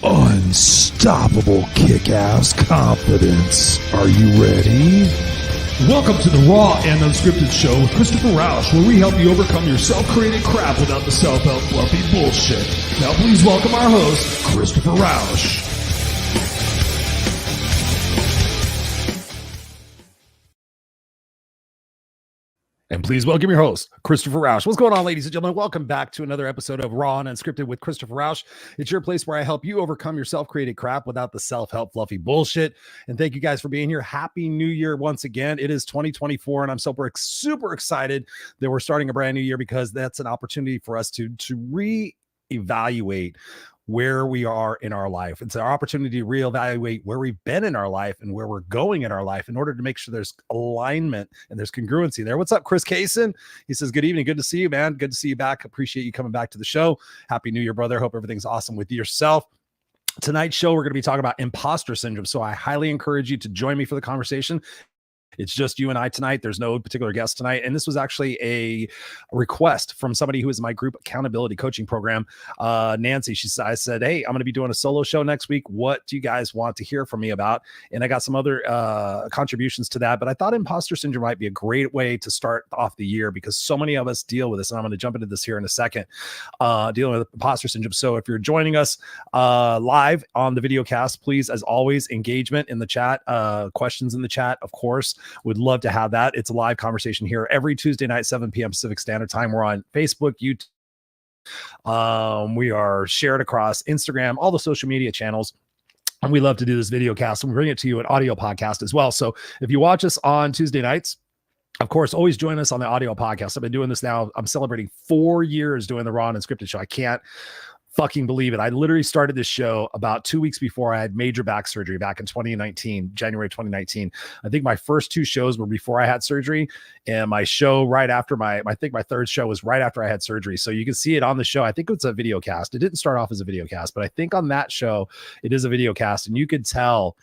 Unstoppable kick-ass confidence. Are you ready? Welcome to the Raw and Unscripted show with Christopher Rausch, where we help you overcome your self-created crap without the self-help fluffy bullshit. Now please welcome our host, Christopher Rausch. And please welcome your host, Christopher Rausch. What's going on, ladies and gentlemen? Welcome back to another episode of Raw and Unscripted with Christopher Rausch. It's your place where I help you overcome your self-created crap without the self-help fluffy bullshit. And thank you guys for being here. Happy New Year once again. It is 2024, and I'm super excited that we're starting a brand new year because that's an opportunity for us to reevaluate where we are in our life. It's our opportunity to reevaluate where we've been in our life and where we're going in our life in order to make sure there's alignment and there's congruency there. What's up, Chris Kaysen? He says, good evening. Good to see you, man. Good to see you back. Appreciate you coming back to the show. Happy New Year, brother. Hope everything's awesome with yourself. Tonight's show, we're going to be talking about imposter syndrome. So I highly encourage you to join me for the conversation. It's just you and I tonight. There's no particular guest tonight. And this was actually a request from somebody who is in my group accountability coaching program. Nancy, I said, hey, I'm going to be doing a solo show next week. What do you guys want to hear from me about? And I got some other contributions to that. But I thought imposter syndrome might be a great way to start off the year because so many of us deal with this. And I'm going to jump into this here in a second, dealing with imposter syndrome. So if you're joining us live on the video cast, please, as always, engagement in the chat, questions in the chat, of course. Would love to have that. It's a live conversation here every Tuesday night, 7 p.m. Pacific Standard Time. We're on Facebook, YouTube. We are shared across Instagram, all the social media channels. And we love to do this video cast, and we bring it to you an audio podcast as well. So if you watch us on Tuesday nights, of course, always join us on the audio podcast. I've been doing this now. I'm celebrating 4 years doing the Raw and Unscripted show. I can't fucking believe it. I literally started this show about 2 weeks before I had major back surgery back in 2019, January 2019. I think my first 2 shows were before I had surgery, and my show right after I think my third show was right after I had surgery. So you can see it on the show. I think it's a video cast. It didn't start off as a video cast, but I think on that show, it is a video cast, and you could tell.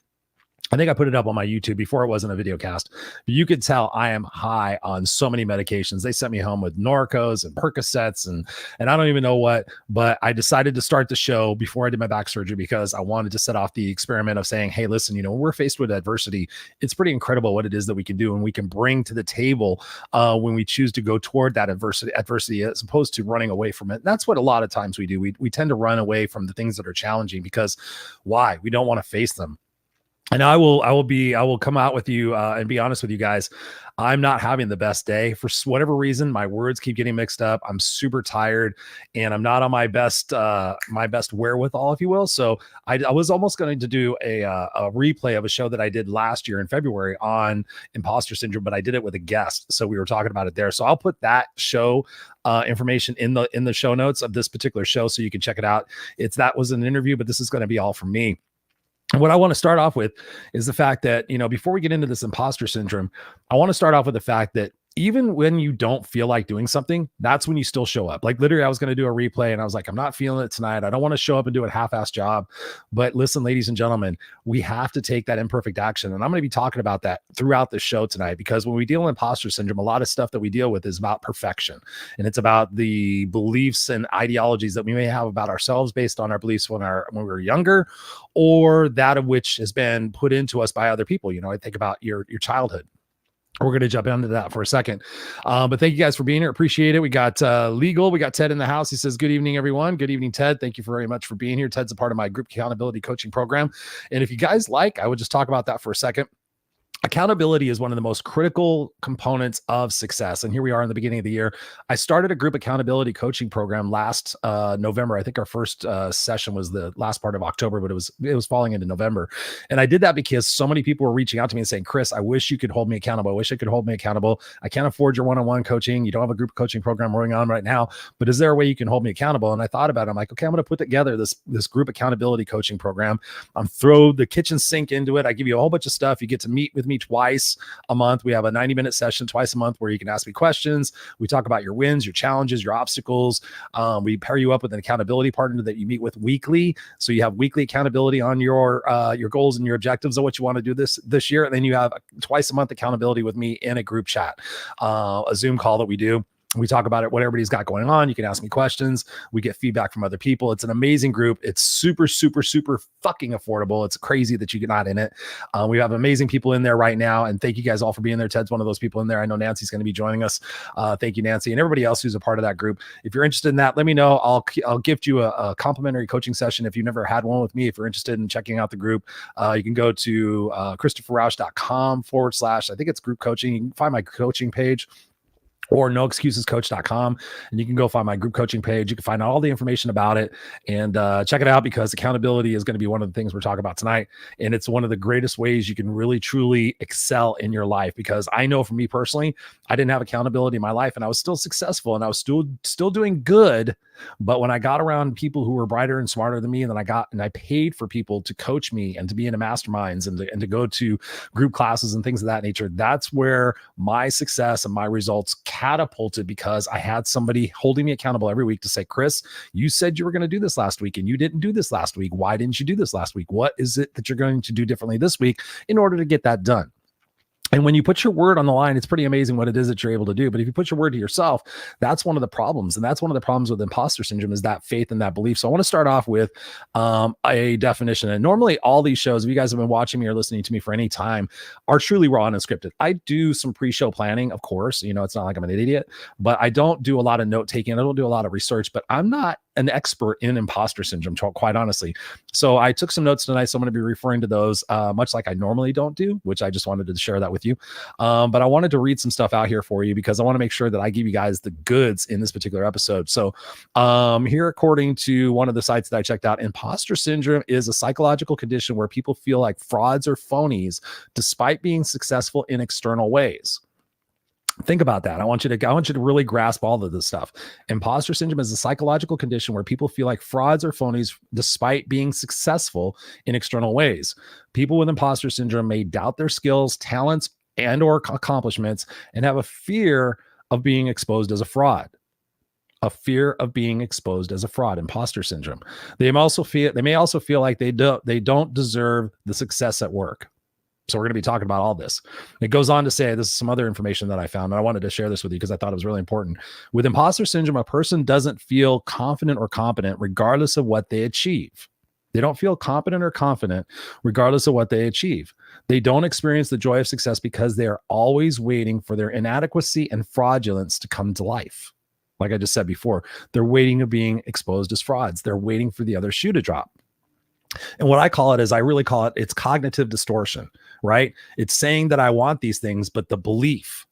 I think I put it up on my YouTube before it wasn't a video cast, but you could tell I am high on so many medications. They sent me home with Norcos and Percocets and I don't even know what, but I decided to start the show before I did my back surgery because I wanted to set off the experiment of saying, hey, listen, when we're faced with adversity, it's pretty incredible what it is that we can do and we can bring to the table when we choose to go toward that adversity as opposed to running away from it. And that's what a lot of times we do. We tend to run away from the things that are challenging because why? We don't want to face them. And I will come out with you and be honest with you guys. I'm not having the best day for whatever reason. My words keep getting mixed up. I'm super tired and I'm not on my best wherewithal, if you will. So I was almost going to do a replay of a show that I did last year in February on imposter syndrome, but I did it with a guest. So we were talking about it there. So I'll put that show information in the show notes of this particular show so you can check it out. That was an interview, but this is going to be all from me. And what I want to start off with is the fact that, before we get into this imposter syndrome, I want to start off with the fact that even when you don't feel like doing something, that's when you still show up. Like literally, I was going to do a replay and I was like, I'm not feeling it tonight. I don't want to show up and do a half-assed job. But listen, ladies and gentlemen, we have to take that imperfect action. And I'm going to be talking about that throughout the show tonight, because when we deal with imposter syndrome, a lot of stuff that we deal with is about perfection. And it's about the beliefs and ideologies that we may have about ourselves based on our beliefs when we were younger, or that of which has been put into us by other people. I think about your childhood. We're going to jump into that for a second. But thank you guys for being here. Appreciate it. We got Legal. We got Ted in the house. He says, good evening, everyone. Good evening, Ted. Thank you very much for being here. Ted's a part of my group accountability coaching program. And if you guys like, I would just talk about that for a second. Accountability is one of the most critical components of success. And here we are in the beginning of the year. I started a group accountability coaching program last November. I think our first session was the last part of October, but it was falling into November. And I did that because so many people were reaching out to me and saying, Chris, I wish you could hold me accountable. I wish I could hold me accountable. I can't afford your one-on-one coaching. You don't have a group coaching program going on right now, but is there a way you can hold me accountable? And I thought about it. I'm like, okay, I'm going to put together this group accountability coaching program. I'm throw the kitchen sink into it. I give you a whole bunch of stuff. You get to meet with me twice a month. We have a 90-minute session twice a month where you can ask me questions. We talk about your wins, your challenges, your obstacles. We pair you up with an accountability partner that you meet with weekly. So you have weekly accountability on your goals and your objectives of what you want to do this year. And then you have twice a month accountability with me in a group chat, a Zoom call that we do. We talk about it, what everybody's got going on. You can ask me questions. We get feedback from other people. It's an amazing group. It's super, super, super fucking affordable. It's crazy that you're not in it. We have amazing people in there right now. And thank you guys all for being there. Ted's one of those people in there. I know Nancy's going to be joining us. Thank you, Nancy, and everybody else who's a part of that group. If you're interested in that, let me know. I'll gift you a complimentary coaching session if you've never had one with me. If you're interested in checking out the group, you can go to ChristopherRausch.com / I think it's group coaching. You can find my coaching page, or noexcusescoach.com, and you can go find my group coaching page. You can find all the information about it and check it out, because accountability is going to be one of the things we're talking about tonight. And it's one of the greatest ways you can really, truly excel in your life, because I know for me personally, I didn't have accountability in my life, and I was still successful, and I was still doing good. But when I got around people who were brighter and smarter than me, and then I paid for people to coach me and to be into masterminds and to go to group classes and things of that nature, that's where my success and my results catapulted, because I had somebody holding me accountable every week to say, Chris, you said you were going to do this last week and you didn't do this last week. Why didn't you do this last week? What is it that you're going to do differently this week in order to get that done? And when you put your word on the line, it's pretty amazing what it is that you're able to do. But if you put your word to yourself, that's one of the problems. And that's one of the problems with imposter syndrome, is that faith and that belief. So I want to start off with a definition. And normally all these shows, if you guys have been watching me or listening to me for any time, are truly raw and unscripted. I do some pre-show planning, of course. You know, it's not like I'm an idiot, but I don't do a lot of note taking. I don't do a lot of research, but I'm not an expert in imposter syndrome, quite honestly. So I took some notes tonight. So I'm going to be referring to those, much like I normally don't do, which I just wanted to share that with you. But I wanted to read some stuff out here for you, because I want to make sure that I give you guys the goods in this particular episode. So here, according to one of the sites that I checked out, imposter syndrome is a psychological condition where people feel like frauds or phonies despite being successful in external ways. Think about that. I want you to really grasp all of this stuff. Imposter syndrome is a psychological condition where people feel like frauds or phonies despite being successful in external ways. People with imposter syndrome may doubt their skills, talents, and or accomplishments, and have a fear of being exposed as a fraud. A fear of being exposed as a fraud, imposter syndrome. They may also feel like they don't deserve the success at work. So we're going to be talking about all this. It goes on to say, this is some other information that I found, and I wanted to share this with you because I thought it was really important. With imposter syndrome, a person doesn't feel confident or competent regardless of what they achieve. They don't feel competent or confident regardless of what they achieve. They don't experience the joy of success because they are always waiting for their inadequacy and fraudulence to come to life. Like I just said before, they're waiting of being exposed as frauds. They're waiting for the other shoe to drop. And what I call it is, I really call it's cognitive distortion, right? It's saying that I want these things, but the belief,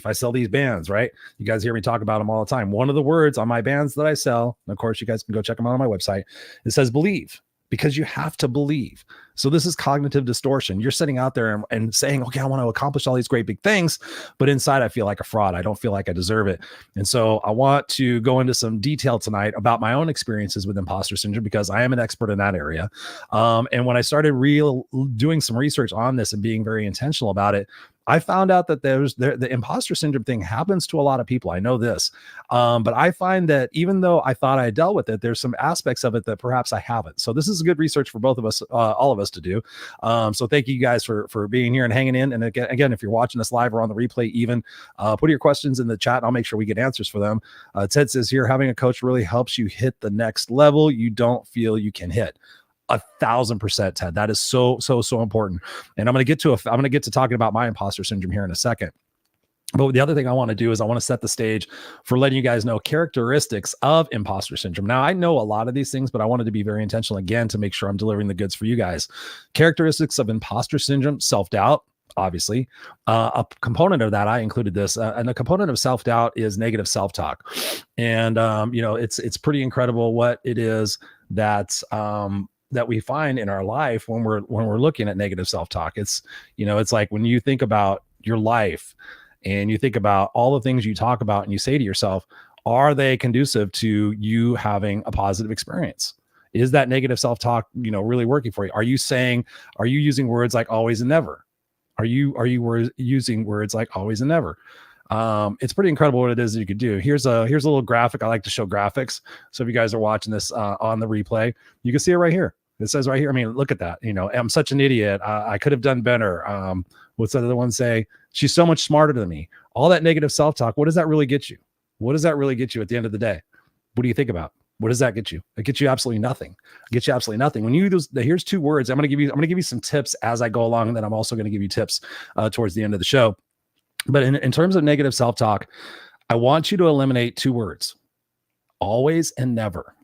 I sell these bands, right? You guys hear me talk about them all the time. One of the words on my bands that I sell, and of course you guys can go check them out on my website, it says believe, because you have to believe. So this is cognitive distortion. You're sitting out there and saying, okay, I want to accomplish all these great big things, but inside I feel like a fraud. I don't feel like I deserve it. And so I want to go into some detail tonight about my own experiences with imposter syndrome, because I am an expert in that area. And when I started doing some research on this and being very intentional about it, I found out that the imposter syndrome thing happens to a lot of people. I know this, but I find that even though I thought I dealt with it, there's some aspects of it that perhaps I haven't. So this is good research for both of us, all of us to do. So thank you guys for being here and hanging in. And again, if you're watching us live or on the replay, even put your questions in the chat and I'll make sure we get answers for them. Ted says here, having a coach really helps you hit the next level you don't feel you can hit. 1,000%, Ted. That is so important. And I'm going to get to talking about my imposter syndrome here in a second. But the other thing I want to do is I want to set the stage for letting you guys know characteristics of imposter syndrome. Now, I know a lot of these things, but I wanted to be very intentional again to make sure I'm delivering the goods for you guys. Characteristics of imposter syndrome: self-doubt. Obviously, a component of that, I included this, and a component of self-doubt is negative self-talk. And it's pretty incredible what it is that we find in our life when we're looking at negative self-talk. It's like when you think about your life and you think about all the things you talk about and you say to yourself, are they conducive to you having a positive experience? Is that negative self-talk, really working for you? Are you using words like always and never? Are you using words like always and never? It's pretty incredible what it is that you could do. Here's a little graphic. I like to show graphics. So if you guys are watching this on the replay, you can see it right here. It says right here, I mean, look at that. I'm such an idiot. I could have done better. What's the other one say? She's so much smarter than me. All that negative self-talk, what does that really get you? What does that really get you at the end of the day? What do you think about? What does that get you? It gets you absolutely nothing. It gets you absolutely nothing. When you use, here's 2 words. I'm going to give you some tips as I go along, and then I'm also going to give you tips towards the end of the show. But in terms of negative self-talk, I want you to eliminate 2 words: always and never.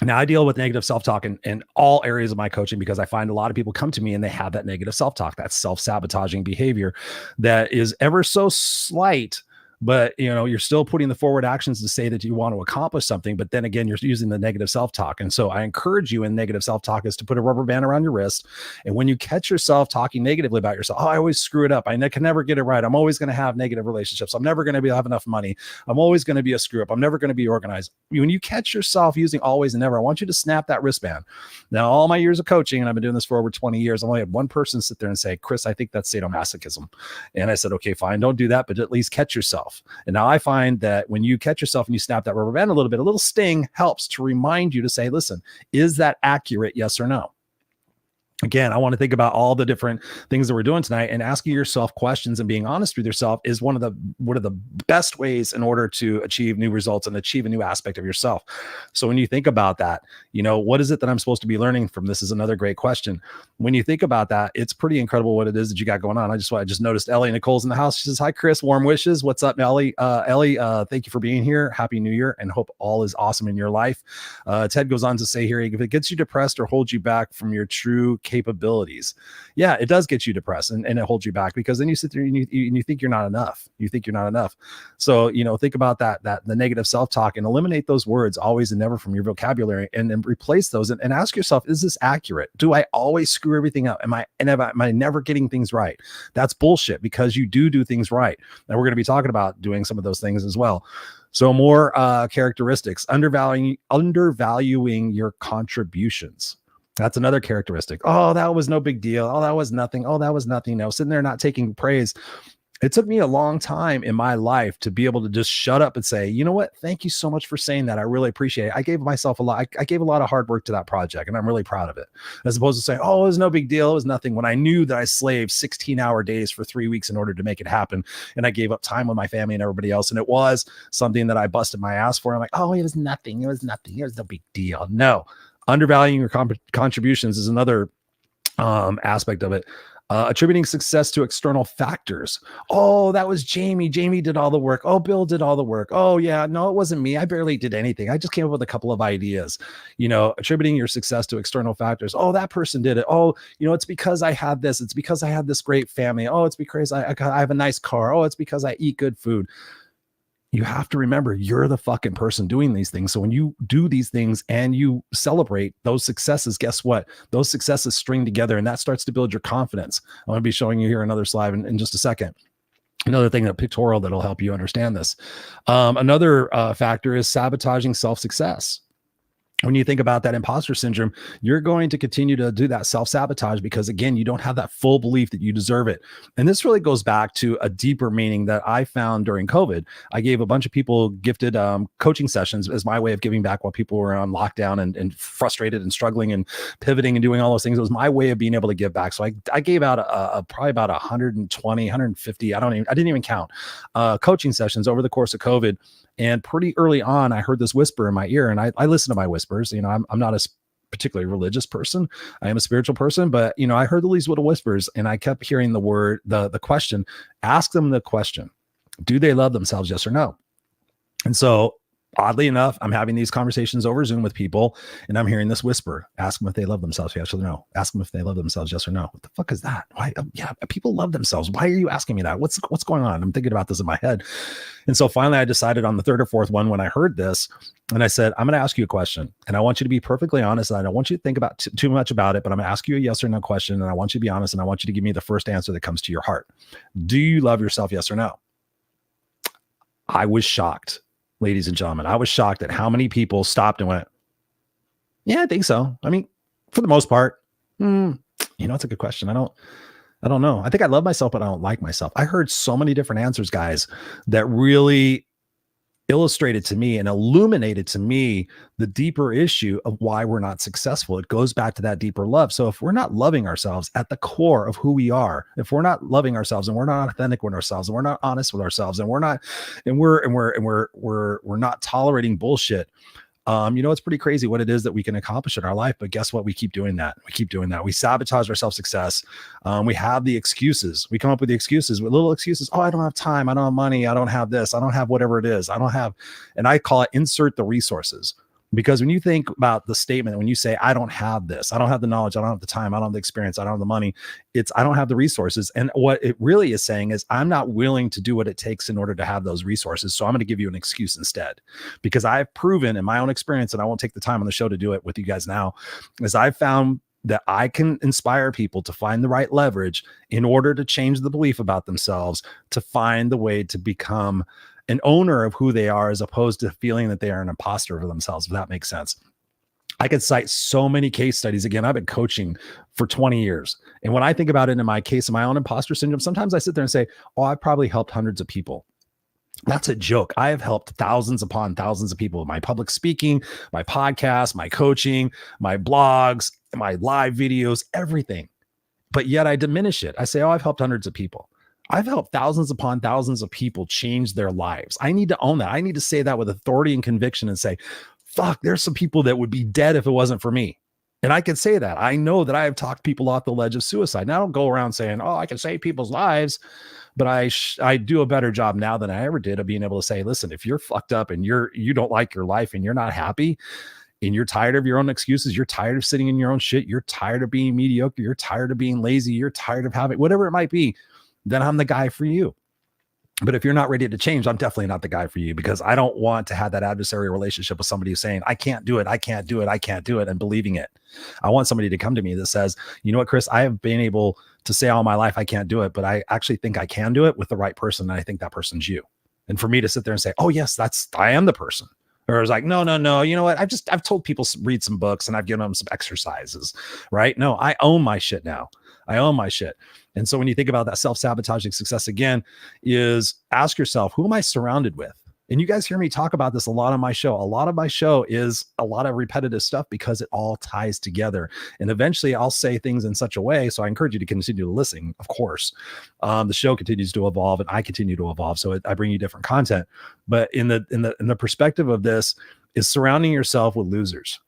Now, I deal with negative self-talk in all areas of my coaching, because I find a lot of people come to me and they have that negative self-talk, that self-sabotaging behavior that is ever so slight, but you're still putting the forward actions to say that you want to accomplish something. But then again, you're using the negative self-talk. And so I encourage you in negative self-talk is to put a rubber band around your wrist. And when you catch yourself talking negatively about yourself, I always screw it up. I can never get it right. I'm always going to have negative relationships. I'm never going to have enough money. I'm always going to be a screw up. I'm never going to be organized. When you catch yourself using always and never, I want you to snap that wristband. Now, all my years of coaching, and I've been doing this for over 20 years, I only had one person sit there and say, Chris, I think that's sadomasochism. And I said, okay, fine, don't do that, but at least catch yourself. And now I find that when you catch yourself and you snap that rubber band a little sting helps to remind you to say, listen, is that accurate? Yes or no? Again, I want to think about all the different things that we're doing tonight, and asking yourself questions and being honest with yourself is one of the best ways in order to achieve new results and achieve a new aspect of yourself. So when you think about that, what is it that I'm supposed to be learning from this is another great question. When you think about that, it's pretty incredible what it is that you got going on. I just noticed Ellie Nicole's in the house. She says, hi, Chris, warm wishes. What's up, Ellie? Ellie, thank you for being here. Happy New Year, and hope all is awesome in your life. Ted goes on to say here, if it gets you depressed or holds you back from your true capabilities. Yeah, it does get you depressed and it holds you back, because then you sit there and you think you're not enough. You think you're not enough. So, think about that the negative self-talk, and eliminate those words always and never from your vocabulary, and then replace those and ask yourself, is this accurate? Do I always screw everything up? Am I never getting things right? That's bullshit, because you do things right. And we're going to be talking about doing some of those things as well. So more characteristics: undervaluing your contributions. That's another characteristic. Oh, that was no big deal. Oh, that was nothing. Oh, that was nothing. No, sitting there not taking praise. It took me a long time in my life to be able to just shut up and say, you know what? Thank you so much for saying that. I really appreciate it. I gave myself a lot. I gave a lot of hard work to that project, and I'm really proud of it. As opposed to saying, oh, it was no big deal. It was nothing, when I knew that I slaved 16-hour days for 3 weeks in order to make it happen. And I gave up time with my family and everybody else. And it was something that I busted my ass for. I'm like, oh, it was nothing. It was nothing. It was no big deal. No. Undervaluing your contributions is another aspect of it. Attributing success to external factors. Oh, that was Jamie. Jamie did all the work. Oh, Bill did all the work. Oh, yeah. No, it wasn't me. I barely did anything. I just came up with a couple of ideas. Attributing your success to external factors. Oh, that person did it. Oh, it's because I had this. It's because I had this great family. Oh, it's because I have a nice car. Oh, it's because I eat good food. You have to remember, you're the fucking person doing these things. So when you do these things and you celebrate those successes, guess what? Those successes string together, and that starts to build your confidence. I'm going to be showing you here another slide in just a second. Another thing, a pictorial that'll help you understand this. Another factor is sabotaging self-success. When you think about that imposter syndrome, you're going to continue to do that self-sabotage, because again, you don't have that full belief that you deserve it. And this really goes back to a deeper meaning that I found during COVID. I gave a bunch of people gifted coaching sessions as my way of giving back while people were on lockdown and frustrated and struggling and pivoting and doing all those things. It was my way of being able to give back. So I gave out probably about 120, 150, I didn't even count, coaching sessions over the course of COVID. And pretty early on, I heard this whisper in my ear, and I listen to my whispers. I'm not a particularly religious person. I am a spiritual person, but I heard these little whispers, and I kept hearing the question. Ask them the question: do they love themselves? Yes or no? And so, oddly enough, I'm having these conversations over Zoom with people, and I'm hearing this whisper: ask them if they love themselves, yes or no. Ask them if they love themselves, yes or no. What the fuck is that? Why? Yeah, people love themselves. Why are you asking me that? What's going on? I'm thinking about this in my head. And so finally I decided on the third or fourth one when I heard this, and I said, I'm going to ask you a question, and I want you to be perfectly honest. And I don't want you to think about too much about it, but I'm going to ask you a yes or no question. And I want you to be honest, and I want you to give me the first answer that comes to your heart. Do you love yourself? Yes or no? I was shocked. Ladies and gentlemen, I was shocked at how many people stopped and went, yeah, I think so. I mean, for the most part, it's a good question. I don't know. I think I love myself, but I don't like myself. I heard so many different answers, guys, that really illustrated to me and illuminated to me the deeper issue of why we're not successful. It goes back to that deeper love. So if we're not loving ourselves at the core of who we are, if we're not loving ourselves and we're not authentic with ourselves and we're not honest with ourselves and we're not tolerating bullshit, it's pretty crazy what it is that we can accomplish in our life. But guess what? We keep doing that. We sabotage our self-success. We have the excuses. We come up with the excuses, with little excuses. Oh, I don't have time. I don't have money. I don't have this. I don't have whatever it is. And I call it insert the resources. Because when you think about the statement, when you say, I don't have this, I don't have the knowledge, I don't have the time, I don't have the experience, I don't have the money, it's, I don't have the resources. And what it really is saying is, I'm not willing to do what it takes in order to have those resources. So I'm going to give you an excuse instead, because I've proven in my own experience, and I won't take the time on the show to do it with you guys now, is I've found that I can inspire people to find the right leverage in order to change the belief about themselves, to find the way to become an owner of who they are, as opposed to feeling that they are an imposter for themselves, if that makes sense. I could cite so many case studies. Again, I've been coaching for 20 years. And when I think about it in my case of my own imposter syndrome, sometimes I sit there and say, oh, I've probably helped hundreds of people. That's a joke. I have helped thousands upon thousands of people. My public speaking, my podcast, my coaching, my blogs, my live videos, everything. But yet I diminish it. I say, oh, I've helped hundreds of people. I've helped thousands upon thousands of people change their lives. I need to own that. I need to say that with authority and conviction and say, fuck, there's some people that would be dead if it wasn't for me. And I can say that. I know that I have talked people off the ledge of suicide. Now I don't go around saying, oh, I can save people's lives, but I do a better job now than I ever did of being able to say, listen, if you're fucked up and you don't like your life and you're not happy, and you're tired of your own excuses, you're tired of sitting in your own shit, you're tired of being mediocre, you're tired of being lazy, you're tired of having whatever it might be, then I'm the guy for you. But if you're not ready to change, I'm definitely not the guy for you, because I don't want to have that adversarial relationship with somebody who's saying, I can't do it, I can't do it, I can't do it, and believing it. I want somebody to come to me that says, you know what, Chris, I have been able to say all my life I can't do it, but I actually think I can do it with the right person, and I think that person's you. And for me to sit there and say, oh yes, I am the person. Or it's like, no, you know what? I've told people read some books and I've given them some exercises, right? No, I own my shit now. I own my shit. And so when you think about that self-sabotaging success again, is ask yourself, who am I surrounded with? And you guys hear me talk about this a lot on my show. A lot of my show is a lot of repetitive stuff because it all ties together. And eventually I'll say things in such a way. So I encourage you to continue to listen, of course. The show continues to evolve and I continue to evolve. So I bring you different content. But in the perspective of this is surrounding yourself with losers.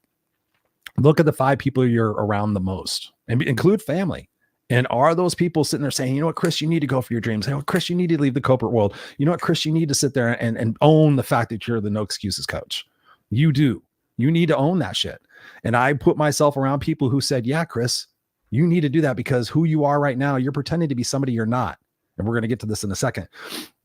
Look at the 5 people you're around the most, and include family. And are those people sitting there saying, you know what, Chris, you need to go for your dreams. Hey, Chris, you need to leave the corporate world. You know what, Chris, you need to sit there and own the fact that you're the no excuses coach. You do. You need to own that shit. And I put myself around people who said, yeah, Chris, you need to do that, because who you are right now, you're pretending to be somebody you're not. And we're going to get to this in a second.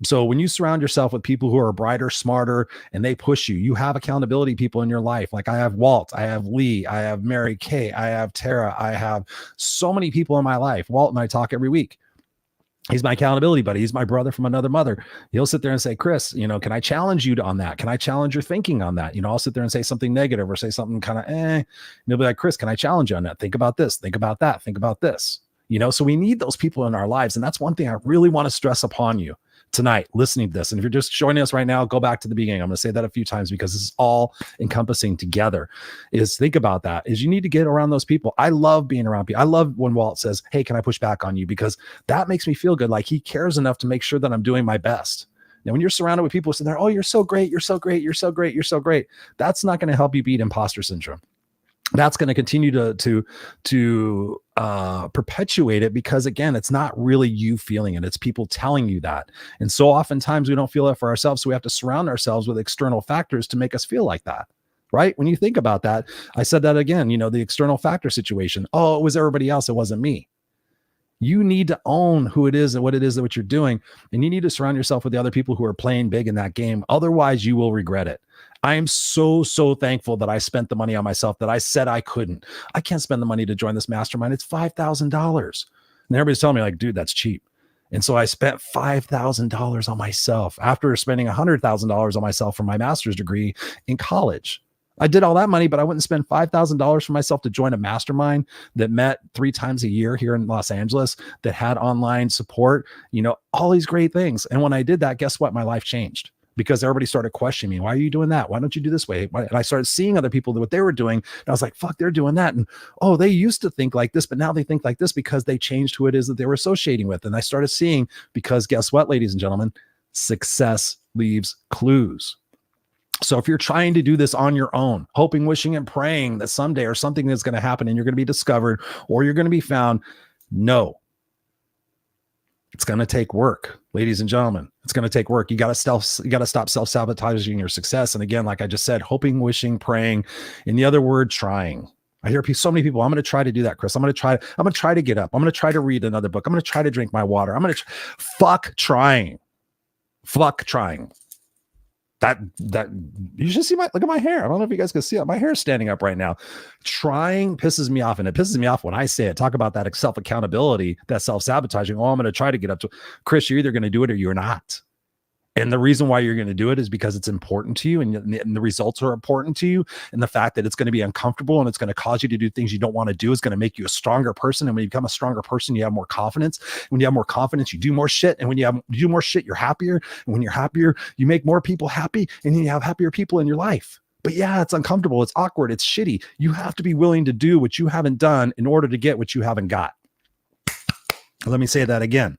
So when you surround yourself with people who are brighter, smarter, and they push you, you have accountability people in your life. Like I have Walt, I have Lee, I have Mary Kay, I have Tara, I have so many people in my life. Walt and I talk every week. He's my accountability buddy. He's my brother from another mother. He'll sit there and say, Chris, can I challenge you on that? Can I challenge your thinking on that? I'll sit there and say something negative or say something kind of, and he'll be like, Chris, can I challenge you on that? Think about this, think about that, think about this. So we need those people in our lives. And that's one thing I really want to stress upon you tonight, listening to this. And if you're just joining us right now, go back to the beginning. I'm going to say that a few times because this is all encompassing together. Is think about that, is you need to get around those people. I love being around people. I love when Walt says, hey, can I push back on you? Because that makes me feel good. Like he cares enough to make sure that I'm doing my best. Now, when you're surrounded with people sitting there, oh, you're so great, you're so great, you're so great, you're so great. That's not going to help you beat imposter syndrome. That's going to continue to perpetuate it, because again, it's not really you feeling it. It's people telling you that. And so oftentimes we don't feel it for ourselves. So we have to surround ourselves with external factors to make us feel like that. Right? When you think about that, I said that again, the external factor situation. Oh, it was everybody else. It wasn't me. You need to own who it is and what it is that you're doing. And you need to surround yourself with the other people who are playing big in that game. Otherwise you will regret it. I am so thankful that I spent the money on myself, that I said I couldn't. I can't spend the money to join this mastermind. It's $5,000. And everybody's telling me like, dude, that's cheap. And so I spent $5,000 on myself after spending $100,000 on myself for my master's degree in college. I did all that money, but I wouldn't spend $5,000 for myself to join a mastermind that met 3 times a year here in Los Angeles, that had online support, all these great things. And when I did that, guess what? My life changed. because everybody started questioning me. Why are you doing that? Why don't you do this way? And I started seeing other people what they were doing. And I was like, fuck, they're doing that. And oh, they used to think like this, but now they think like this because they changed who it is that they were associating with. And I started seeing, because guess what, ladies and gentlemen, success leaves clues. So if you're trying to do this on your own, hoping, wishing, and praying that someday or something is going to happen and you're going to be discovered or you're going to be found, no. It's going to take work, ladies and gentlemen. It's going to take work. You got to stop self-sabotaging your success. And again, like I just said, hoping, wishing, praying, in the other word, trying. I hear so many people, I'm going to try to do that, Chris. I'm going to try to get up. I'm going to try to read another book. I'm going to try to drink my water. Fuck trying. Fuck trying. That you should see look at my hair. I don't know if you guys can see it. My hair is standing up right now. Trying pisses me off, and it pisses me off when I say it. Talk about that self-accountability, that self-sabotaging. Oh, I'm going to try to get up to Chris. You're either going to do it or you're not. And the reason why you're going to do it is because it's important to you, and the results are important to you. And the fact that it's going to be uncomfortable and it's going to cause you to do things you don't want to do is going to make you a stronger person. And when you become a stronger person, you have more confidence. When you have more confidence, you do more shit. And when you do more shit, you're happier. And when you're happier, you make more people happy, and then you have happier people in your life. But yeah, it's uncomfortable. It's awkward. It's shitty. You have to be willing to do what you haven't done in order to get what you haven't got. Let me say that again,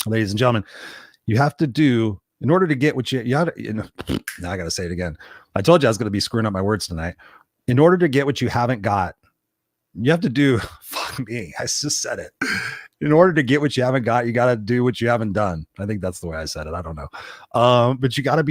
ladies and gentlemen. You have to do, in order to get what now I got to say it again. I told you I was going to be screwing up my words tonight. In order to get what you haven't got, you have to do, fuck me, I just said it. In order to get what you haven't got, you got to do what you haven't done. I think that's the way I said it. I don't know. But you got to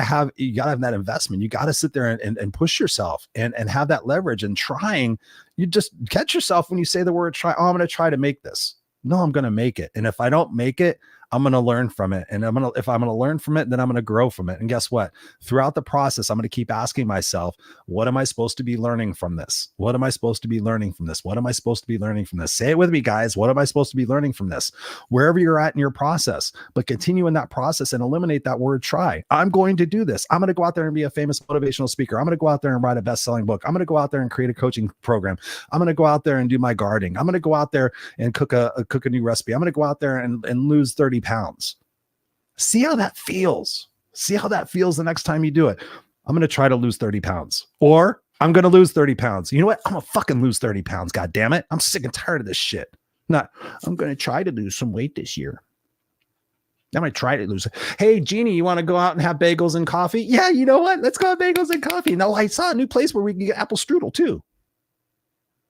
have that investment. You got to sit there and push yourself and have that leverage. And trying, you just catch yourself when you say the word try. Oh, I'm going to try to make this. No, I'm going to make it. And if I don't make it, I'm going to learn from it. And if I'm going to learn from it, then I'm going to grow from it. And guess what? Throughout the process, I'm going to keep asking myself, what am I supposed to be learning from this? What am I supposed to be learning from this? What am I supposed to be learning from this? Say it with me, guys. What am I supposed to be learning from this? Wherever you're at in your process, but continue in that process and eliminate that word try. I'm going to do this. I'm going to go out there and be a famous motivational speaker. I'm going to go out there and write a best-selling book. I'm going to go out there and create a coaching program. I'm going to go out there and do my gardening. I'm going to go out there and cook a new recipe. I'm going to go out there and lose 30 pounds. See how that feels. See how that feels the next time you do it. I'm going to try to lose 30 pounds, or I'm going to lose 30 pounds. You know what? I'm going to fucking lose 30 pounds. God damn it. I'm sick and tired of this shit. Not, I'm going to try to lose some weight this year. I'm going to try to lose it. Hey, Jeannie, you want to go out and have bagels and coffee? Yeah, you know what? Let's go have bagels and coffee. Now, I saw a new place where we can get apple strudel too.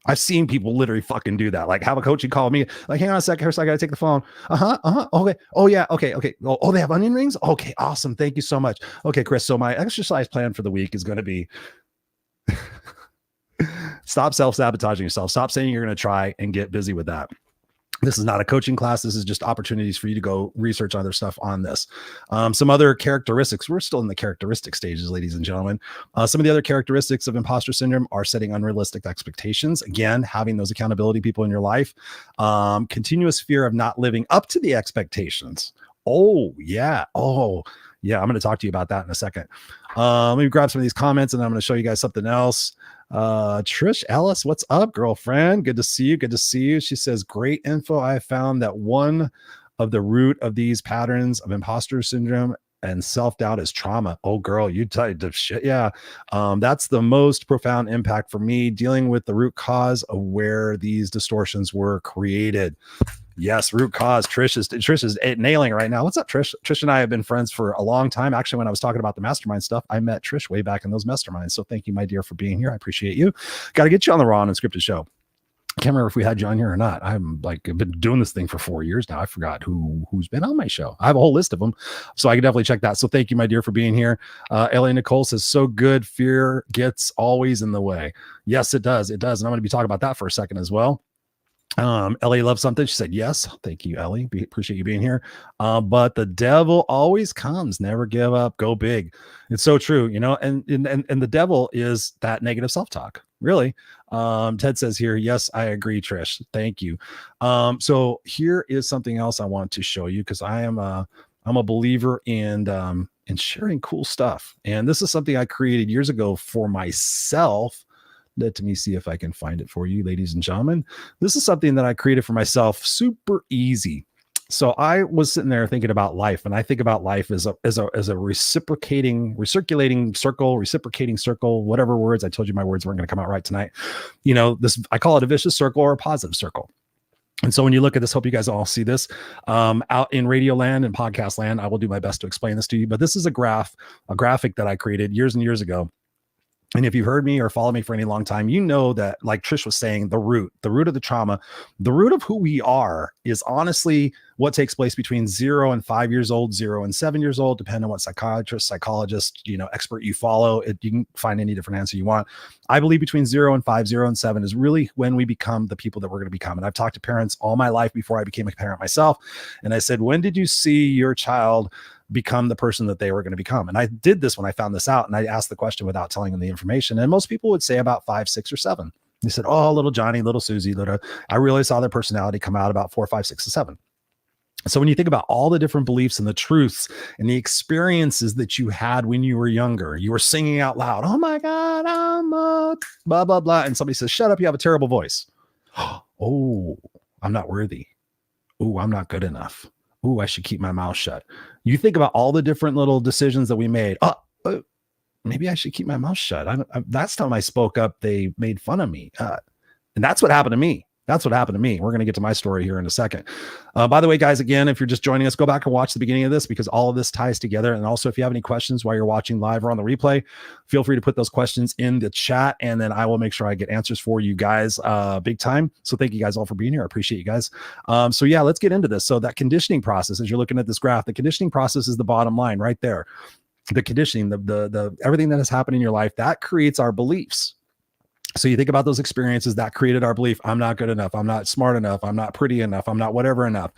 I've seen people literally fucking do that. Like, have a coaching call me. Like, hang on a second. I got to take the phone. Okay. Oh, yeah. Okay. Oh, they have onion rings? Okay. Awesome. Thank you so much. Okay, Chris. So my exercise plan for the week is going to be stop self-sabotaging yourself. Stop saying you're going to try and get busy with that. This is not a coaching class. This is just opportunities for you to go research other stuff on this. Some other characteristics. We're still in the characteristic stages, ladies and gentlemen. Some of the other characteristics of imposter syndrome are setting unrealistic expectations. Again, having those accountability people in your life. Continuous fear of not living up to the expectations. Oh, yeah. I'm going to talk to you about that in a second. Let me grab some of these comments and I'm going to show you guys something else. Trish Ellis, what's up, girlfriend? Good to see you. She says, great info. I found that one of the root of these patterns of imposter syndrome and self-doubt is trauma. Oh, girl, you typed of shit. Yeah. That's the most profound impact for me, dealing with the root cause of where these distortions were created. Yes, root cause. Trish is nailing it right now. What's up, Trish? Trish and I have been friends for a long time. Actually, when I was talking about the mastermind stuff, I met Trish way back in those masterminds. So thank you, my dear, for being here. I appreciate you. Got to get you on the Raw Unscripted show. I can't remember if we had you on here or not. I've been doing this thing for 4 years now. I forgot who's been on my show. I have a whole list of them, so I can definitely check that. So thank you, my dear, for being here. Ellie Nicole says, so good. Fear gets always in the way. Yes, it does. And I'm going to be talking about that for a second as well. Ellie loves something. She said, yes. Thank you, Ellie. Appreciate you being here. But the devil always comes. Never give up. Go big. It's so true, and the devil is that negative self-talk. Really. Ted says here, yes, I agree, Trish. Thank you. So here is something else I want to show you, because I'm a believer in sharing cool stuff. And this is something I created years ago for myself. Let me see if I can find it for you, ladies and gentlemen. This is something that I created for myself. Super easy. So I was sitting there thinking about life, and I think about life as a recirculating circle, whatever words. I told you my words weren't going to come out right tonight. I call it a vicious circle or a positive circle. And so when you look at this, hope you guys all see this out in radio land and podcast land. I will do my best to explain this to you, but this is a graphic that I created years and years ago. And if you've heard me or followed me for any long time, you know that, like Trish was saying, the root of the trauma, the root of who we are is honestly what takes place between 0 and 5 years old, 0 and 7 years old, depending on what psychologist, expert you follow. You can find any different answer you want. I believe between 0 and 5, 0 and 7 is really when we become the people that we're going to become. And I've talked to parents all my life before I became a parent myself. And I said, when did you see your child become the person that they were going to become? And I did this when I found this out, and I asked the question without telling them the information. And most people would say about 5, 6, or 7. They said, oh, little Johnny, little Susie, I really saw their personality come out about 4, 5, 6, and 7. So when you think about all the different beliefs and the truths and the experiences that you had when you were younger, you were singing out loud, oh my God, I'm a blah, blah, blah. And somebody says, shut up, you have a terrible voice. Oh, I'm not worthy. Oh, I'm not good enough. Oh, I should keep my mouth shut. You think about all the different little decisions that we made. Maybe I should keep my mouth shut. Last time I spoke up, they made fun of me. And that's what happened to me. That's what happened to me. We're going to get to my story here in a second. By the way, guys, again, if you're just joining us, go back and watch the beginning of this because all of this ties together. And also, if you have any questions while you're watching live or on the replay, feel free to put those questions in the chat, and then I will make sure I get answers for you guys big time. So thank you guys all for being here. I appreciate you guys. So yeah, let's get into this. So that conditioning process, as you're looking at this graph, the conditioning process is the bottom line right there. The conditioning, the everything that has happened in your life, that creates our beliefs. So you think about those experiences that created our belief. I'm not good enough. I'm not smart enough. I'm not pretty enough. I'm not whatever enough.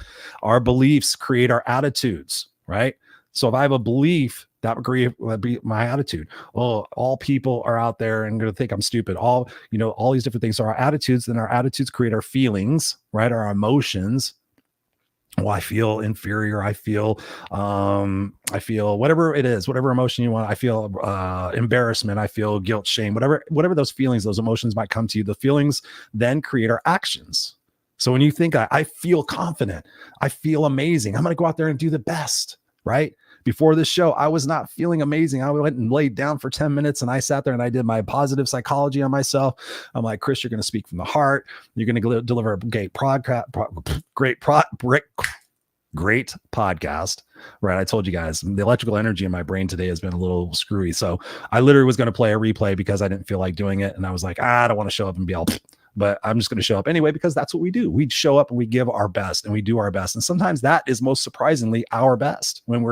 Our beliefs create our attitudes, right? So if I have a belief, that would be my attitude. Oh, all people are out there and going to think I'm stupid. All these different things. So our attitudes, then our attitudes create our feelings, right? Our emotions. Oh, I feel inferior. I feel whatever it is, whatever emotion you want. I feel embarrassment. I feel guilt, shame, whatever those feelings, those emotions might come to you. The feelings then create our actions. So when you think I feel confident, I feel amazing, I'm going to go out there and do the best, right? Before this show, I was not feeling amazing. I went and laid down for 10 minutes and I sat there and I did my positive psychology on myself. I'm like, Chris, you're going to speak from the heart. You're going to deliver a great podcast, right? I told you guys the electrical energy in my brain today has been a little screwy. So I literally was going to play a replay because I didn't feel like doing it. And I was like, I don't want to show up and be all, but I'm just going to show up anyway, because that's what we do. We show up and we give our best and we do our best. And sometimes that is most surprisingly our best when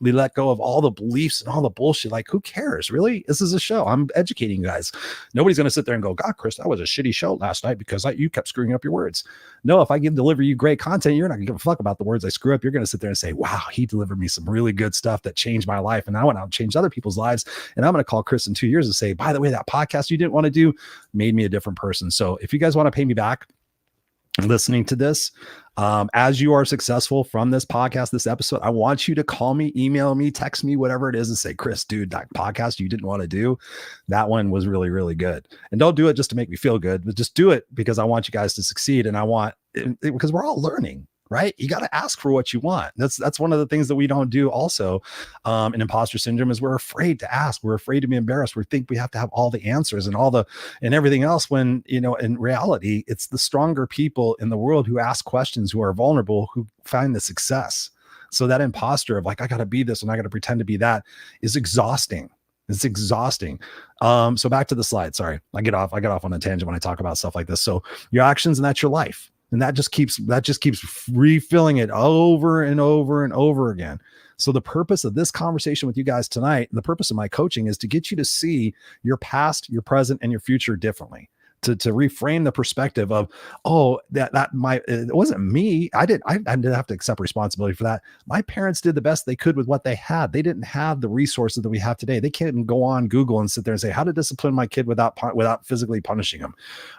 we let go of all the beliefs and all the bullshit. Like, who cares? Really? This is a show. I'm educating you guys. Nobody's going to sit there and go, God, Chris, that was a shitty show last night because you kept screwing up your words. No, if I deliver you great content, you're not going to give a fuck about the words I screw up. You're going to sit there and say, wow, he delivered me some really good stuff that changed my life. And I went out and changed other people's lives. And I'm going to call Chris in 2 years and say, by the way, that podcast you didn't want to do made me a different person. So if you guys want to pay me back listening to this, as you are successful from this podcast, this episode, I want you to call me, email me, text me, whatever it is, and say, Chris, dude, that podcast you didn't want to do, that one was really, really good. And don't do it just to make me feel good, but just do it because I want you guys to succeed. And because we're all learning, right? You got to ask for what you want. That's one of the things that we don't do also in imposter syndrome is we're afraid to ask. We're afraid to be embarrassed. We think we have to have all the answers and everything else when, in reality, it's the stronger people in the world who ask questions, who are vulnerable, who find the success. So that imposter of like, I got to be this and I got to pretend to be that is exhausting. It's exhausting. So back to the slide. Sorry. I get off on a tangent when I talk about stuff like this. So your actions, and that's your life. And that just keeps refilling it over and over and over again. So the purpose of this conversation with you guys tonight, and the purpose of my coaching is to get you to see your past, your present, and your future differently. To reframe the perspective of, it wasn't me. I didn't have to accept responsibility for that. My parents did the best they could with what they had. They didn't have the resources that we have today. They can't go on Google and sit there and say, how to discipline my kid without physically punishing them.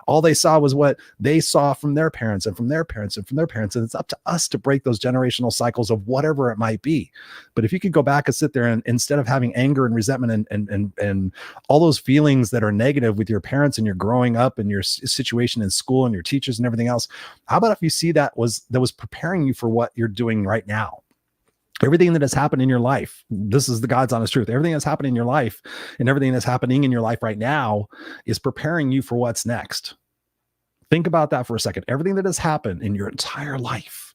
All they saw was what they saw from their parents and from their parents and from their parents. And it's up to us to break those generational cycles of whatever it might be. But if you could go back and sit there and instead of having anger and resentment and all those feelings that are negative with your parents and you're growing up up and your situation in school and your teachers and everything else, how about if you see that was preparing you for what you're doing right now? Everything that has happened in your life, this is the God's honest truth. Everything that's happened in your life and everything that's happening in your life right now is preparing you for what's next. Think about that for a second. Everything that has happened in your entire life,